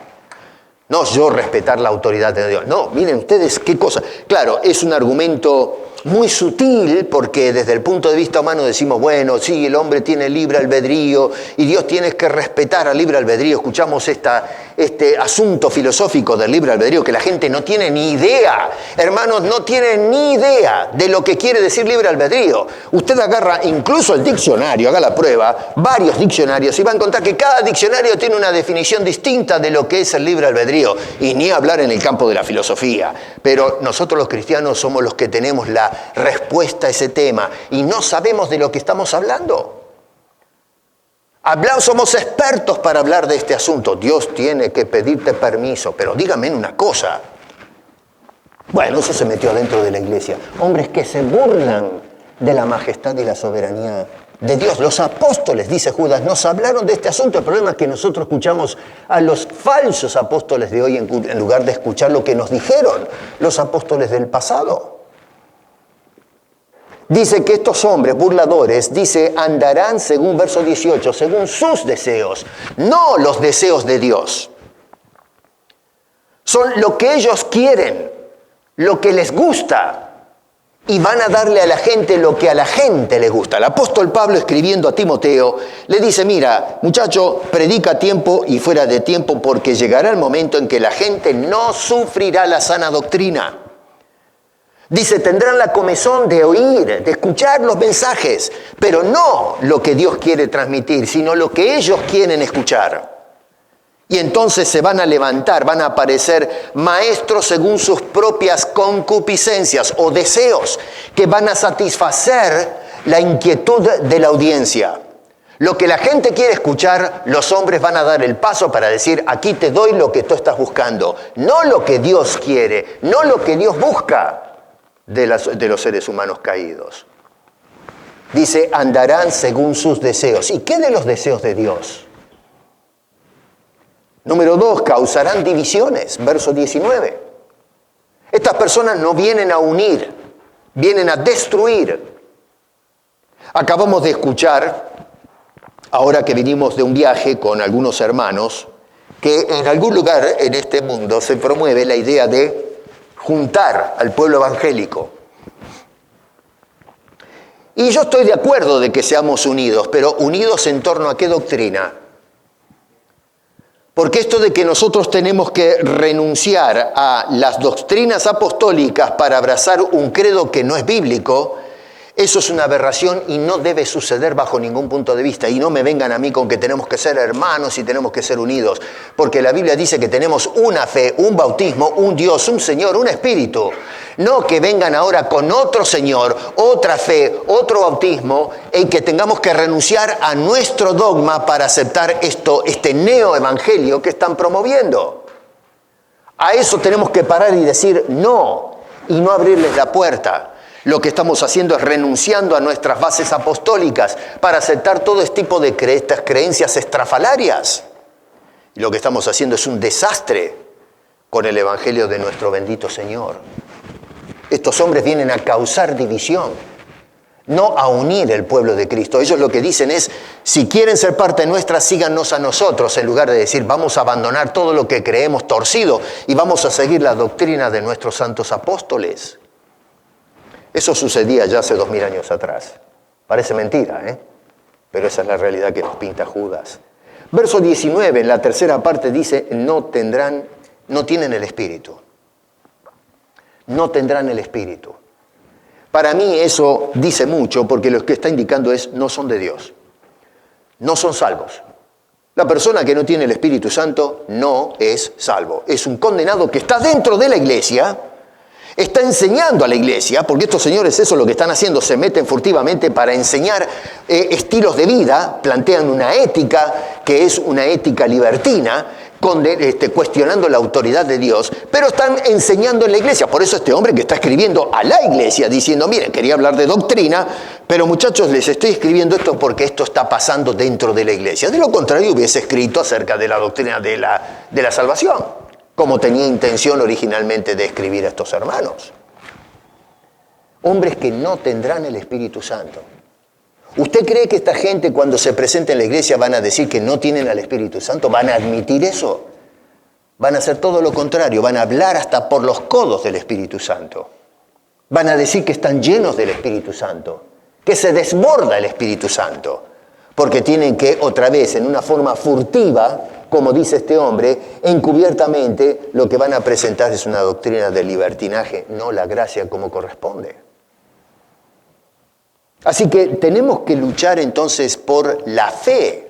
No yo respetar la autoridad de Dios. No, miren ustedes qué cosa. Claro, es un argumento muy sutil porque desde el punto de vista humano decimos, bueno, sí, el hombre tiene libre albedrío y Dios tiene que respetar al libre albedrío. Escuchamos este asunto filosófico del libre albedrío que la gente no tiene ni idea. Hermanos, no tienen ni idea de lo que quiere decir libre albedrío. Usted agarra incluso el diccionario, haga la prueba, varios diccionarios y va a encontrar que cada diccionario tiene una definición distinta de lo que es el libre albedrío. Y ni hablar en el campo de la filosofía. Pero nosotros los cristianos somos los que tenemos la respuesta a ese tema y no sabemos de lo que estamos hablando. Somos expertos para hablar de este asunto. Dios tiene que pedirte permiso, pero dígame una cosa. Bueno, eso se metió dentro de la iglesia. Hombres que se burlan de la majestad y la soberanía de Dios. Los apóstoles, dice Judas, nos hablaron de este asunto. El problema es que nosotros escuchamos a los falsos apóstoles de hoy en lugar de escuchar lo que nos dijeron los apóstoles del pasado. dice que estos hombres burladores, dice, andarán según verso 18, según sus deseos, no los deseos de Dios. Son lo que ellos quieren, lo que les gusta, y van a darle a la gente lo que a la gente le gusta. El apóstol Pablo, escribiendo a Timoteo, le dice, mira, muchacho, predica a tiempo y fuera de tiempo, porque llegará el momento en que la gente no sufrirá la sana doctrina. Dice, tendrán la comezón de oír, de escuchar los mensajes, pero no lo que Dios quiere transmitir, sino lo que ellos quieren escuchar. Y entonces se van a levantar, van a aparecer maestros según sus propias concupiscencias o deseos, que van a satisfacer la inquietud de la audiencia. Lo que la gente quiere escuchar, los hombres van a dar el paso para decir, aquí te doy lo que tú estás buscando, no lo que Dios quiere, no lo que Dios busca de los seres humanos caídos. Dice, andarán según sus deseos. ¿Y qué de los deseos de Dios? Número 2, causarán divisiones, verso 19. Estas personas no vienen a unir, vienen a destruir. Acabamos de escuchar, ahora que vinimos de un viaje con algunos hermanos, que en algún lugar en este mundo se promueve la idea de juntar al pueblo evangélico. Y yo estoy de acuerdo de que seamos unidos, pero ¿unidos en torno a qué doctrina? Porque esto de que nosotros tenemos que renunciar a las doctrinas apostólicas para abrazar un credo que no es bíblico, eso es una aberración y no debe suceder bajo ningún punto de vista. Y no me vengan a mí con que tenemos que ser hermanos y tenemos que ser unidos, porque la Biblia dice que tenemos una fe, un bautismo, un Dios, un Señor, un Espíritu. No que vengan ahora con otro Señor, otra fe, otro bautismo, en que tengamos que renunciar a nuestro dogma para aceptar este neoevangelio que están promoviendo. A eso tenemos que parar y decir no, y no abrirles la puerta. Lo que estamos haciendo es renunciando a nuestras bases apostólicas para aceptar todo este tipo de estas creencias estrafalarias. Y lo que estamos haciendo es un desastre con el evangelio de nuestro bendito Señor. Estos hombres vienen a causar división, no a unir el pueblo de Cristo. Ellos lo que dicen es, si quieren ser parte nuestra, síganos a nosotros, en lugar de decir, vamos a abandonar todo lo que creemos torcido y vamos a seguir la doctrina de nuestros santos apóstoles. Eso sucedía ya hace 2000 años atrás. Parece mentira, pero esa es la realidad que nos pinta Judas. Verso 19, en la tercera parte dice, no tienen el Espíritu. No tendrán el Espíritu. Para mí eso dice mucho, porque lo que está indicando es, no son de Dios. No son salvos. La persona que no tiene el Espíritu Santo no es salvo. Es un condenado que está dentro de la iglesia, está enseñando a la iglesia, porque estos señores eso es lo que están haciendo, se meten furtivamente para enseñar estilos de vida, plantean una ética que es una ética libertina, cuestionando la autoridad de Dios, pero están enseñando en la iglesia. Por eso este hombre que está escribiendo a la iglesia diciendo, miren, quería hablar de doctrina, pero muchachos, les estoy escribiendo esto porque esto está pasando dentro de la iglesia. De lo contrario, hubiese escrito acerca de la doctrina de la salvación, como tenía intención originalmente de escribir a estos hermanos. Hombres que no tendrán el Espíritu Santo. ¿Usted cree que esta gente cuando se presente en la iglesia van a decir que no tienen al Espíritu Santo? ¿Van a admitir eso? Van a hacer todo lo contrario, van a hablar hasta por los codos del Espíritu Santo. Van a decir que están llenos del Espíritu Santo, que se desborda el Espíritu Santo, porque tienen que, otra vez, en una forma furtiva, como dice este hombre, encubiertamente, lo que van a presentar es una doctrina del libertinaje, no la gracia como corresponde. Así que tenemos que luchar entonces por la fe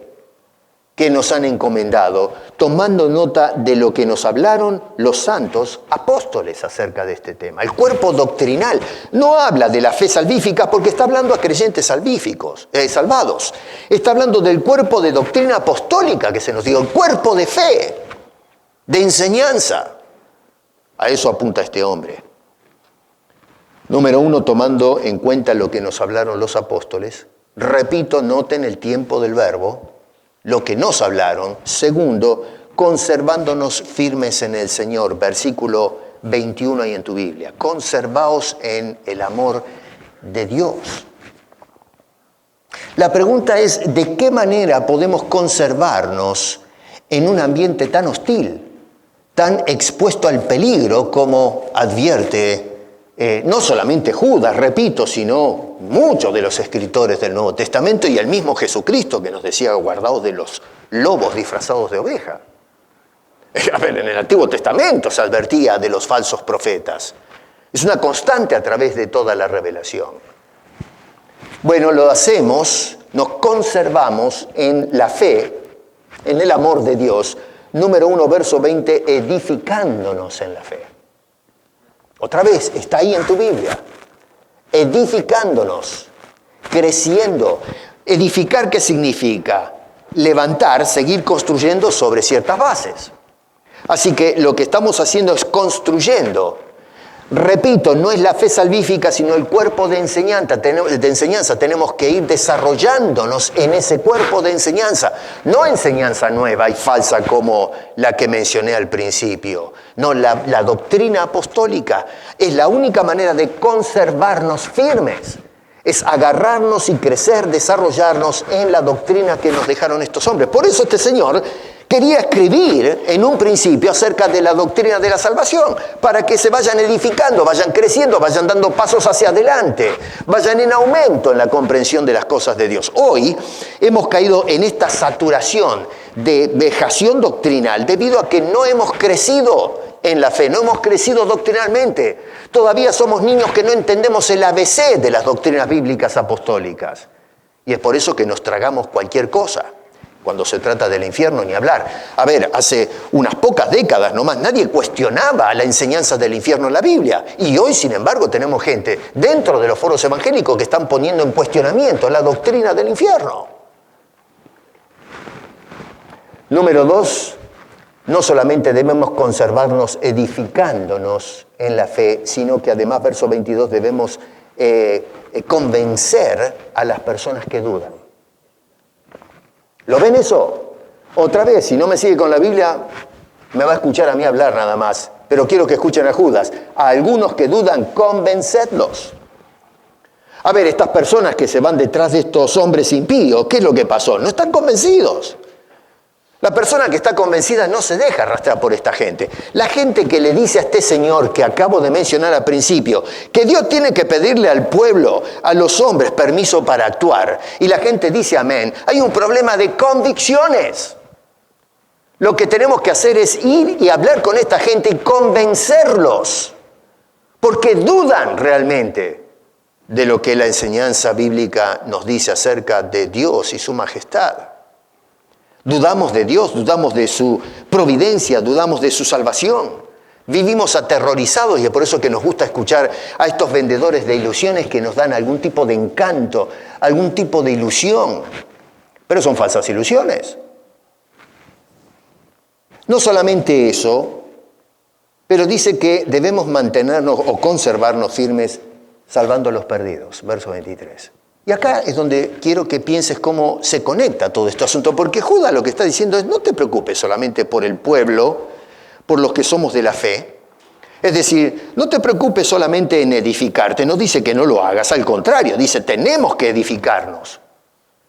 que nos han encomendado, tomando nota de lo que nos hablaron los santos apóstoles acerca de este tema. El cuerpo doctrinal no habla de la fe salvífica porque está hablando a creyentes salvados. Está hablando del cuerpo de doctrina apostólica que se nos dio, el cuerpo de fe, de enseñanza. A eso apunta este hombre. Número 1, tomando en cuenta lo que nos hablaron los apóstoles. Repito, noten el tiempo del verbo, lo que nos hablaron. Segundo, conservándonos firmes en el Señor. Versículo 21 ahí en tu Biblia. Conservaos en el amor de Dios. La pregunta es, ¿de qué manera podemos conservarnos en un ambiente tan hostil, tan expuesto al peligro como advierte no solamente Judas, repito, sino muchos de los escritores del Nuevo Testamento y el mismo Jesucristo que nos decía guardaos de los lobos disfrazados de oveja? A ver, en el Antiguo Testamento se advertía de los falsos profetas. Es una constante a través de toda la revelación. Bueno, lo hacemos, nos conservamos en la fe, en el amor de Dios. Número 1, verso 20, edificándonos en la fe. Otra vez, está ahí en tu Biblia. Edificándonos, creciendo. ¿Edificar qué significa? Levantar, seguir construyendo sobre ciertas bases. Así que lo que estamos haciendo es construyendo. Repito, no es la fe salvífica, sino el cuerpo de enseñanza. Tenemos que ir desarrollándonos en ese cuerpo de enseñanza. No enseñanza nueva y falsa como la que mencioné al principio. No, la doctrina apostólica es la única manera de conservarnos firmes. Es agarrarnos y crecer, desarrollarnos en la doctrina que nos dejaron estos hombres. Por eso este señor quería escribir en un principio acerca de la doctrina de la salvación, para que se vayan edificando, vayan creciendo, vayan dando pasos hacia adelante, vayan en aumento en la comprensión de las cosas de Dios. Hoy hemos caído en esta saturación de vejación doctrinal debido a que no hemos crecido en la fe, no hemos crecido doctrinalmente. Todavía somos niños que no entendemos el ABC de las doctrinas bíblicas apostólicas. Y es por eso que nos tragamos cualquier cosa. Cuando se trata del infierno, ni hablar. A ver, hace unas pocas décadas nomás nadie cuestionaba la enseñanza del infierno en la Biblia. Y hoy, sin embargo, tenemos gente dentro de los foros evangélicos que están poniendo en cuestionamiento la doctrina del infierno. Número 2, no solamente debemos conservarnos edificándonos en la fe, sino que además, verso 22, debemos convencer a las personas que dudan. ¿Lo ven eso? Otra vez, si no me sigue con la Biblia, me va a escuchar a mí hablar nada más. Pero quiero que escuchen a Judas. A algunos que dudan, convencedlos. A ver, estas personas que se van detrás de estos hombres impíos, ¿qué es lo que pasó? No están convencidos. La persona que está convencida no se deja arrastrar por esta gente. La gente que le dice a este señor que acabo de mencionar al principio, que Dios tiene que pedirle al pueblo, a los hombres, permiso para actuar. Y la gente dice amén. Hay un problema de convicciones. Lo que tenemos que hacer es ir y hablar con esta gente y convencerlos. Porque dudan realmente de lo que la enseñanza bíblica nos dice acerca de Dios y su majestad. Dudamos de Dios, dudamos de su providencia, dudamos de su salvación. Vivimos aterrorizados y es por eso que nos gusta escuchar a estos vendedores de ilusiones que nos dan algún tipo de encanto, algún tipo de ilusión. Pero son falsas ilusiones. No solamente eso, pero dice que debemos mantenernos o conservarnos firmes salvando a los perdidos. Verso 23. Y acá es donde quiero que pienses cómo se conecta todo este asunto, porque Judas lo que está diciendo es no te preocupes solamente por el pueblo, por los que somos de la fe. Es decir, no te preocupes solamente en edificarte, no dice que no lo hagas, al contrario, dice tenemos que edificarnos,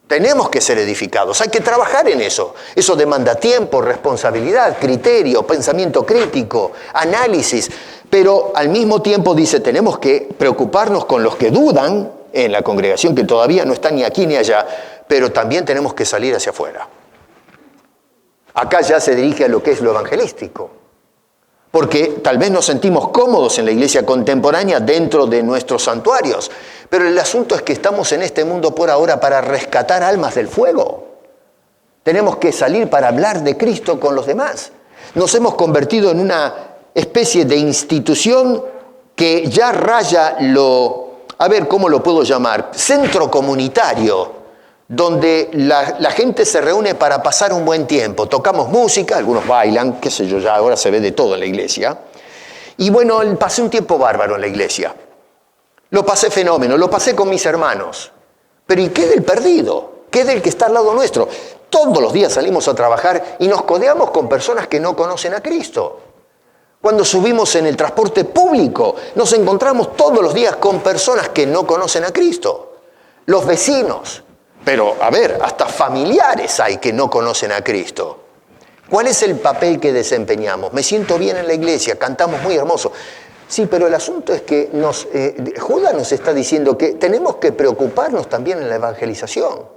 tenemos que ser edificados, hay que trabajar en eso. Eso demanda tiempo, responsabilidad, criterio, pensamiento crítico, análisis, pero al mismo tiempo dice tenemos que preocuparnos con los que dudan, en la congregación que todavía no está ni aquí ni allá, pero también tenemos que salir hacia afuera. Acá ya se dirige a lo que es lo evangelístico, porque tal vez nos sentimos cómodos en la iglesia contemporánea dentro de nuestros santuarios, pero el asunto es que estamos en este mundo por ahora para rescatar almas del fuego. Tenemos que salir para hablar de Cristo con los demás. Nos hemos convertido en una especie de institución que ya raya a ver, ¿cómo lo puedo llamar? Centro comunitario, donde la gente se reúne para pasar un buen tiempo. Tocamos música, algunos bailan, qué sé yo, ya ahora se ve de todo en la iglesia. Y bueno, pasé un tiempo bárbaro en la iglesia. Lo pasé fenómeno, lo pasé con mis hermanos. Pero ¿y qué del perdido? ¿Qué del que está al lado nuestro? Todos los días salimos a trabajar y nos codeamos con personas que no conocen a Cristo. Cuando subimos en el transporte público, nos encontramos todos los días con personas que no conocen a Cristo. Los vecinos, pero a ver, hasta familiares hay que no conocen a Cristo. ¿Cuál es el papel que desempeñamos? Me siento bien en la iglesia, cantamos muy hermoso. Sí, pero el asunto es que Judas nos está diciendo que tenemos que preocuparnos también en la evangelización.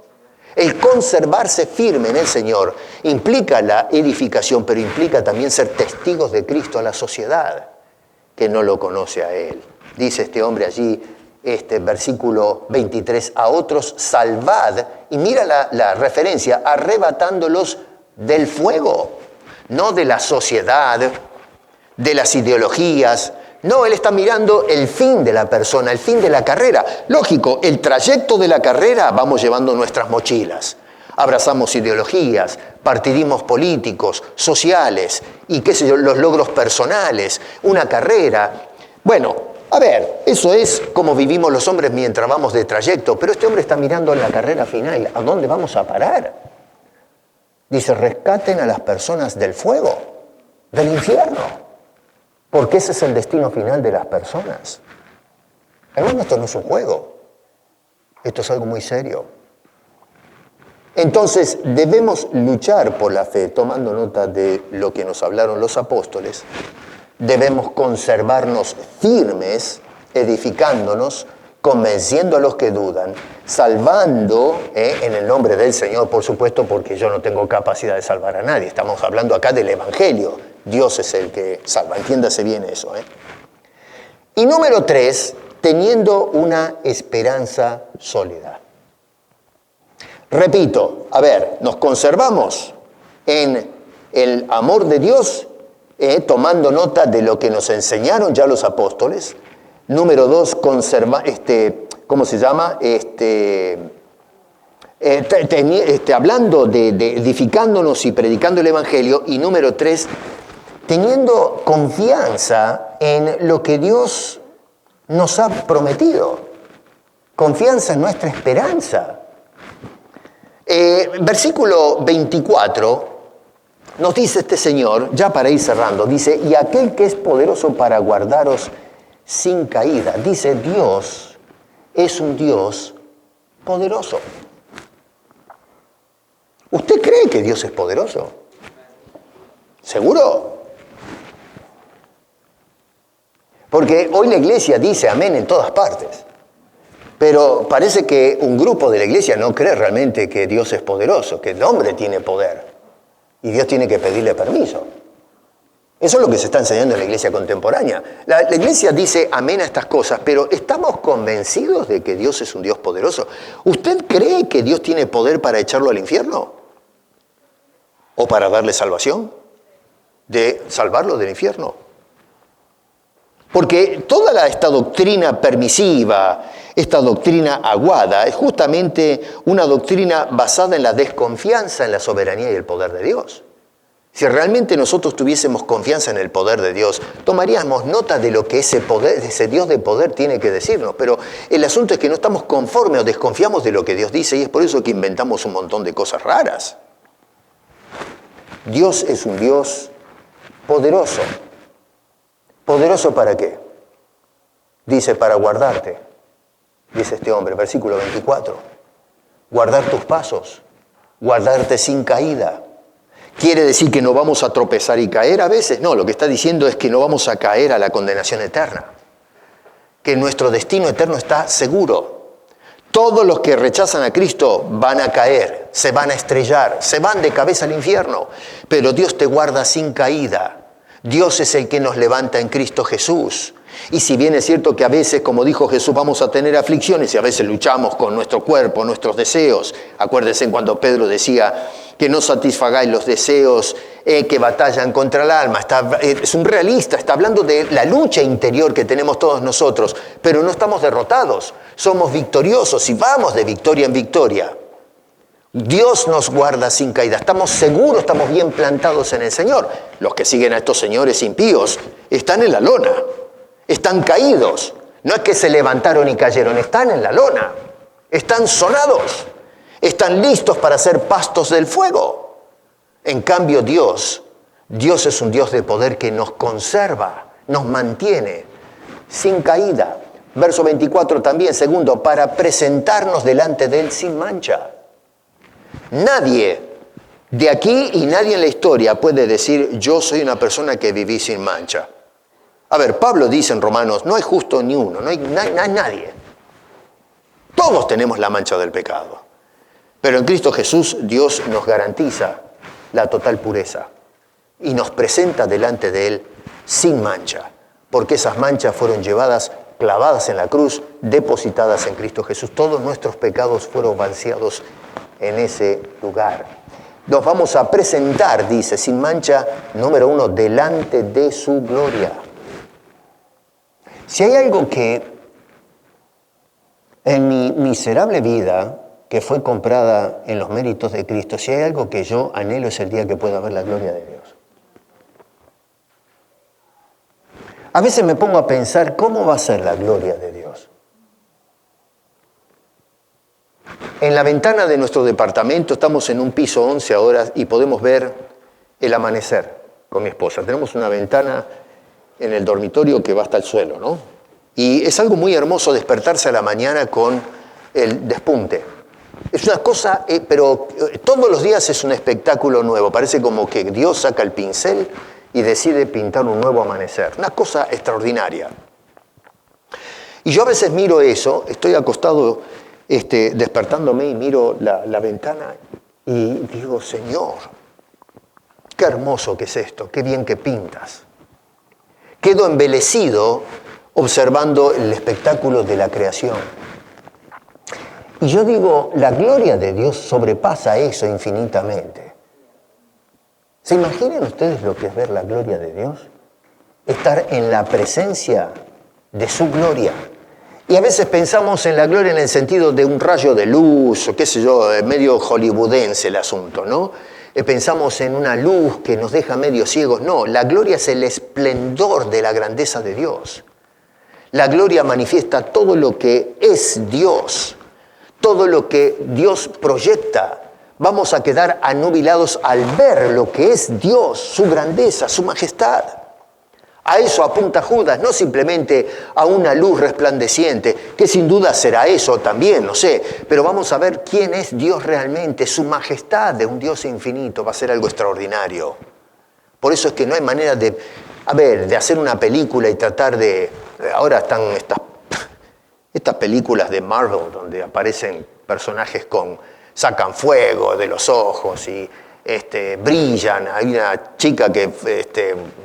El conservarse firme en el Señor implica la edificación, pero implica también ser testigos de Cristo a la sociedad que no lo conoce a Él. Dice este hombre allí, versículo 23, a otros salvad, y mira la referencia, arrebatándolos del fuego, no de la sociedad, de las ideologías. No, él está mirando el fin de la persona, el fin de la carrera. Lógico, el trayecto de la carrera vamos llevando nuestras mochilas. Abrazamos ideologías, partidismos políticos, sociales y qué sé yo, los logros personales, una carrera. Bueno, a ver, eso es como vivimos los hombres mientras vamos de trayecto, pero este hombre está mirando en la carrera final. ¿A dónde vamos a parar? Dice, rescaten a las personas del fuego, del infierno. Porque ese es el destino final de las personas. Hermano, esto no es un juego. Esto es algo muy serio. Entonces, debemos luchar por la fe, tomando nota de lo que nos hablaron los apóstoles. Debemos conservarnos firmes, edificándonos, convenciendo a los que dudan, salvando en el nombre del Señor, por supuesto, porque yo no tengo capacidad de salvar a nadie. Estamos hablando acá del Evangelio. Dios es el que salva, entiéndase bien eso. Y número 3, teniendo una esperanza sólida. Repito, a ver, nos conservamos en el amor de Dios, tomando nota de lo que nos enseñaron ya los apóstoles. Número 2, ¿cómo se llama? Hablando de edificándonos y predicando el Evangelio. Y número 3, teniendo confianza en lo que Dios nos ha prometido. Confianza en nuestra esperanza. Versículo 24 nos dice este Señor, ya para ir cerrando, dice, y aquel que es poderoso para guardaros sin caída. Dice, Dios es un Dios poderoso. ¿Usted cree que Dios es poderoso? ¿Seguro? Porque hoy la iglesia dice amén en todas partes. Pero parece que un grupo de la iglesia no cree realmente que Dios es poderoso, que el hombre tiene poder. Y Dios tiene que pedirle permiso. Eso es lo que se está enseñando en la iglesia contemporánea. La iglesia dice amén a estas cosas, pero ¿estamos convencidos de que Dios es un Dios poderoso? ¿Usted cree que Dios tiene poder para echarlo al infierno? ¿O para darle salvación? ¿De salvarlo del infierno? Porque toda esta doctrina permisiva, esta doctrina aguada, es justamente una doctrina basada en la desconfianza en la soberanía y el poder de Dios. Si realmente nosotros tuviésemos confianza en el poder de Dios, tomaríamos nota de lo que ese Dios de poder tiene que decirnos. Pero el asunto es que no estamos conformes o desconfiamos de lo que Dios dice y es por eso que inventamos un montón de cosas raras. Dios es un Dios poderoso. ¿Poderoso para qué? Dice, para guardarte. Dice este hombre, versículo 24. Guardar tus pasos, guardarte sin caída. ¿Quiere decir que no vamos a tropezar y caer a veces? No, lo que está diciendo es que no vamos a caer a la condenación eterna. Que nuestro destino eterno está seguro. Todos los que rechazan a Cristo van a caer, se van a estrellar, se van de cabeza al infierno. Pero Dios te guarda sin caída. Dios es el que nos levanta en Cristo Jesús. Y si bien es cierto que a veces, como dijo Jesús, vamos a tener aflicciones y a veces luchamos con nuestro cuerpo, nuestros deseos. Acuérdense cuando Pedro decía que no satisfagáis los deseos que batallan contra el alma. Es un realista, está hablando de la lucha interior que tenemos todos nosotros, pero no estamos derrotados, somos victoriosos y vamos de victoria en victoria. Dios nos guarda sin caída, estamos seguros, estamos bien plantados en el Señor. Los que siguen a estos señores impíos están en la lona, están caídos. No es que se levantaron y cayeron, están en la lona, están sonados, están listos para ser pastos del fuego. En cambio, Dios Dios es un Dios de poder que nos conserva, nos mantiene sin caída. Verso 24 también, segundo, para presentarnos delante de Él sin mancha. Nadie de aquí y nadie en la historia puede decir, yo soy una persona que viví sin mancha. A ver, Pablo dice en Romanos, no hay justo ni uno, no hay nadie. Todos tenemos la mancha del pecado. Pero en Cristo Jesús Dios nos garantiza la total pureza y nos presenta delante de Él sin mancha, porque esas manchas fueron llevadas, clavadas en la cruz, depositadas en Cristo Jesús. Todos nuestros pecados fueron vaciados en ese lugar. Nos vamos a presentar, dice, sin mancha, número 1, delante de su gloria. Si hay algo que en mi miserable vida, que fue comprada en los méritos de Cristo, si hay algo que yo anhelo es el día que pueda ver la gloria de Dios. A veces me pongo a pensar, ¿cómo va a ser la gloria de Dios? En la ventana de nuestro departamento, estamos en un piso 11 ahora y podemos ver el amanecer con mi esposa. Tenemos una ventana en el dormitorio que va hasta el suelo, ¿no? Y es algo muy hermoso despertarse a la mañana con el despunte. Es una cosa, pero todos los días es un espectáculo nuevo. Parece como que Dios saca el pincel y decide pintar un nuevo amanecer. Una cosa extraordinaria. Y yo a veces miro eso, estoy acostado despertándome y miro la ventana y digo, Señor, qué hermoso que es esto, qué bien que pintas. Quedo embelecido observando el espectáculo de la creación. Y yo digo, la gloria de Dios sobrepasa eso infinitamente. ¿Se imaginan ustedes lo que es ver la gloria de Dios? Estar en la presencia de su gloria. Y a veces pensamos en la gloria en el sentido de un rayo de luz, o qué sé yo, medio hollywoodense el asunto, ¿no? Pensamos en una luz que nos deja medio ciegos. No, la gloria es el esplendor de la grandeza de Dios. La gloria manifiesta todo lo que es Dios, todo lo que Dios proyecta. Vamos a quedar anubilados al ver lo que es Dios, su grandeza, su majestad. A eso apunta Judas, no simplemente a una luz resplandeciente, que sin duda será eso también, no sé, pero vamos a ver quién es Dios realmente, su majestad de un Dios infinito, va a ser algo extraordinario. Por eso es que no hay manera de hacer una película y tratar de... Ahora están estas películas de Marvel donde aparecen personajes sacan fuego de los ojos y brillan. Hay una chica que,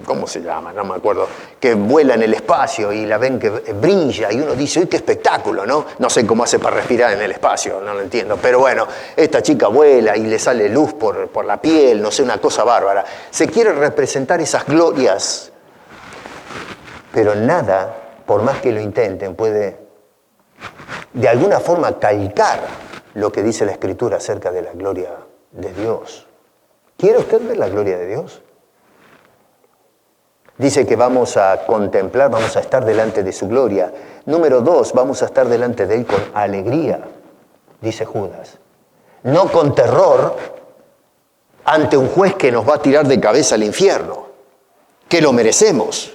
¿cómo se llama? No me acuerdo, que vuela en el espacio y la ven que brilla y uno dice, ¡uy, qué espectáculo!, ¿no? No sé cómo hace para respirar en el espacio, no lo entiendo. Pero bueno, esta chica vuela y le sale luz por la piel, no sé, una cosa bárbara. Se quiere representar esas glorias, pero nada, por más que lo intenten, puede de alguna forma calcar lo que dice la Escritura acerca de la gloria de Dios. ¿Quiere usted ver la gloria de Dios? Dice que vamos a contemplar, vamos a estar delante de su gloria. Número 2, vamos a estar delante de Él con alegría, dice Judas. No con terror ante un juez que nos va a tirar de cabeza al infierno, que lo merecemos.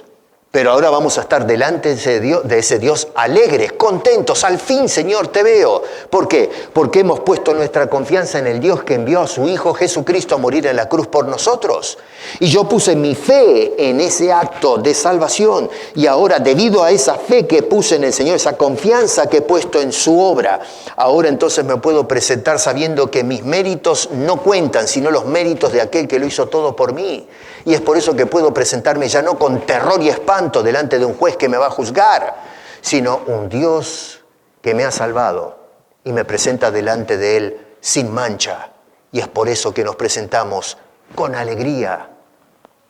Pero ahora vamos a estar delante de ese Dios alegres, contentos. Al fin, Señor, te veo. ¿Por qué? Porque hemos puesto nuestra confianza en el Dios que envió a su Hijo Jesucristo a morir en la cruz por nosotros. Y yo puse mi fe en ese acto de salvación. Y ahora, debido a esa fe que puse en el Señor, esa confianza que he puesto en su obra, ahora entonces me puedo presentar sabiendo que mis méritos no cuentan, sino los méritos de aquel que lo hizo todo por mí. Y es por eso que puedo presentarme ya no con terror y espanto delante de un juez que me va a juzgar, sino un Dios que me ha salvado y me presenta delante de Él sin mancha. Y es por eso que nos presentamos con alegría,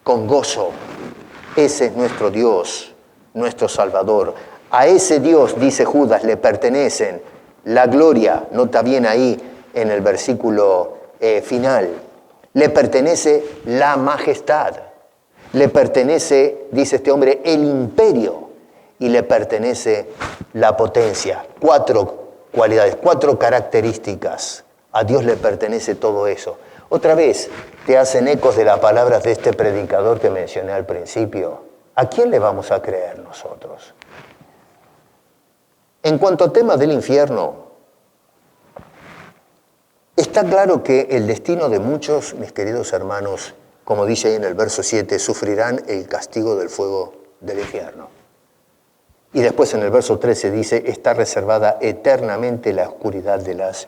con gozo. Ese es nuestro Dios, nuestro Salvador. A ese Dios, dice Judas, le pertenecen la gloria, nota bien ahí en el versículo final. Le pertenece la majestad, le pertenece, dice este hombre, el imperio y le pertenece la potencia. 4 cualidades, 4 características. A Dios le pertenece todo eso. Otra vez te hacen ecos de las palabras de este predicador que mencioné al principio. ¿A quién le vamos a creer nosotros? En cuanto al tema del infierno, está claro que el destino de muchos, mis queridos hermanos, como dice ahí en el verso 7, sufrirán el castigo del fuego del infierno. Y después en el verso 13 dice, está reservada eternamente la oscuridad de las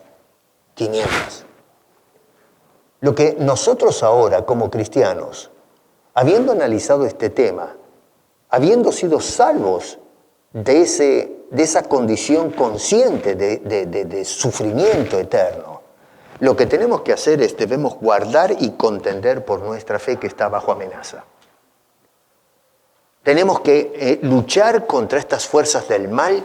tinieblas. Lo que nosotros ahora, como cristianos, habiendo analizado este tema, habiendo sido salvos de esa condición consciente de sufrimiento eterno, lo que tenemos que hacer es, debemos guardar y contender por nuestra fe que está bajo amenaza. Tenemos que luchar contra estas fuerzas del mal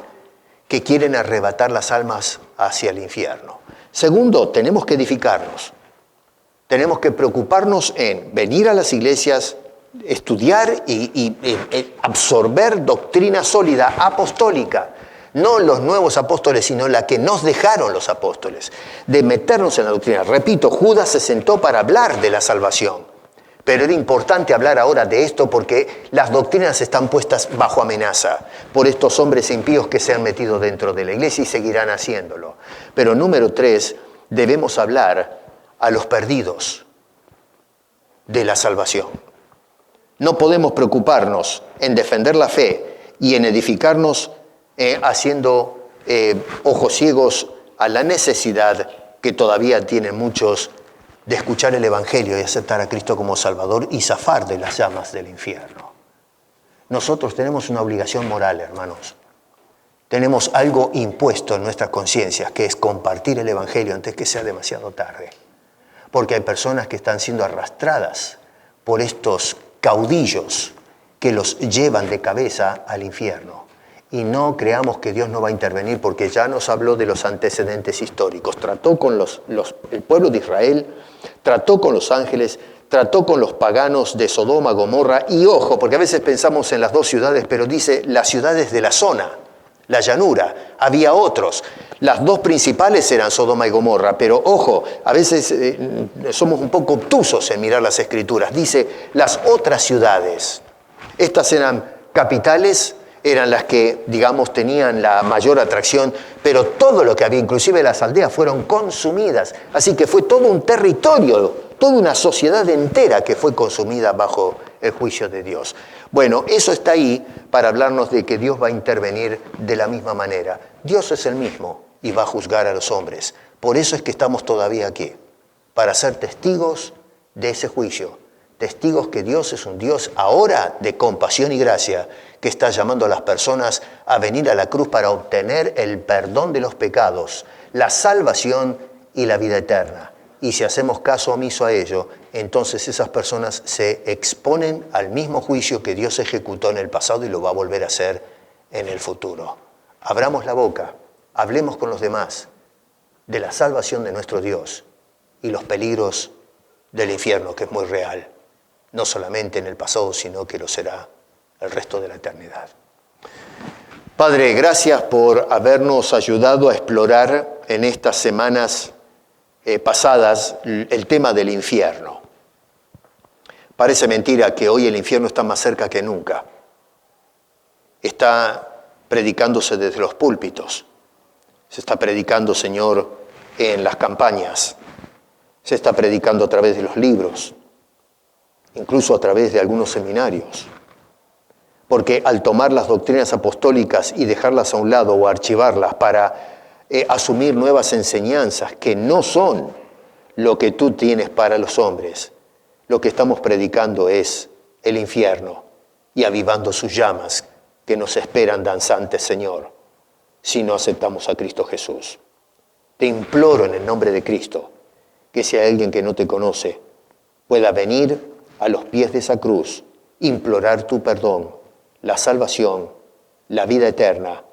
que quieren arrebatar las almas hacia el infierno. Segundo, tenemos que edificarnos. Tenemos que preocuparnos en venir a las iglesias, estudiar y absorber doctrina sólida, apostólica. No los nuevos apóstoles, sino la que nos dejaron los apóstoles. De meternos en la doctrina. Repito, Judas se sentó para hablar de la salvación. Pero era importante hablar ahora de esto porque las doctrinas están puestas bajo amenaza por estos hombres impíos que se han metido dentro de la iglesia y seguirán haciéndolo. Pero número 3, debemos hablar a los perdidos de la salvación. No podemos preocuparnos en defender la fe y en edificarnos haciendo ojos ciegos a la necesidad que todavía tienen muchos de escuchar el Evangelio y aceptar a Cristo como Salvador y zafar de las llamas del infierno. Nosotros tenemos una obligación moral, hermanos. Tenemos algo impuesto en nuestras conciencias, que es compartir el Evangelio antes que sea demasiado tarde. Porque hay personas que están siendo arrastradas por estos caudillos que los llevan de cabeza al infierno. Y no creamos que Dios no va a intervenir, porque ya nos habló de los antecedentes históricos. Trató con el pueblo de Israel, trató con los ángeles, trató con los paganos de Sodoma, Gomorra. Y ojo, porque a veces pensamos en las dos ciudades, pero dice las ciudades de la zona, la llanura. Había otros. Las dos principales eran Sodoma y Gomorra, pero ojo, a veces somos un poco obtusos en mirar las Escrituras. Dice las otras ciudades. Estas eran capitales, eran las que, digamos, tenían la mayor atracción, pero todo lo que había, inclusive las aldeas, fueron consumidas. Así que fue todo un territorio, toda una sociedad entera que fue consumida bajo el juicio de Dios. Bueno, eso está ahí para hablarnos de que Dios va a intervenir de la misma manera. Dios es el mismo y va a juzgar a los hombres. Por eso es que estamos todavía aquí, para ser testigos de ese juicio. Testigos que Dios es un Dios ahora de compasión y gracia, que está llamando a las personas a venir a la cruz para obtener el perdón de los pecados, la salvación y la vida eterna. Y si hacemos caso omiso a ello, entonces esas personas se exponen al mismo juicio que Dios ejecutó en el pasado y lo va a volver a hacer en el futuro. Abramos la boca, hablemos con los demás de la salvación de nuestro Dios y los peligros del infierno, que es muy real. No solamente en el pasado, sino que lo será el resto de la eternidad. Padre, gracias por habernos ayudado a explorar en estas semanas pasadas el tema del infierno. Parece mentira que hoy el infierno está más cerca que nunca. Está predicándose desde los púlpitos. Se está predicando, Señor, en las campañas. Se está predicando a través de los libros. Incluso a través de algunos seminarios. Porque al tomar las doctrinas apostólicas y dejarlas a un lado o archivarlas para asumir nuevas enseñanzas que no son lo que tú tienes para los hombres, lo que estamos predicando es el infierno y avivando sus llamas que nos esperan danzantes, Señor, si no aceptamos a Cristo Jesús. Te imploro en el nombre de Cristo que si hay alguien que no te conoce, pueda venir a los pies de esa cruz, implorar tu perdón, la salvación, la vida eterna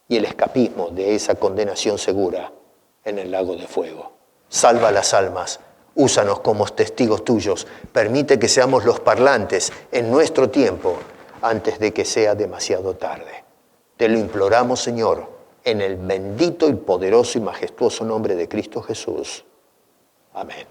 y el escapismo de esa condenación segura en el lago de fuego. Salva las almas, úsanos como testigos tuyos, permite que seamos los parlantes en nuestro tiempo antes de que sea demasiado tarde. Te lo imploramos, Señor, en el bendito y poderoso y majestuoso nombre de Cristo Jesús. Amén.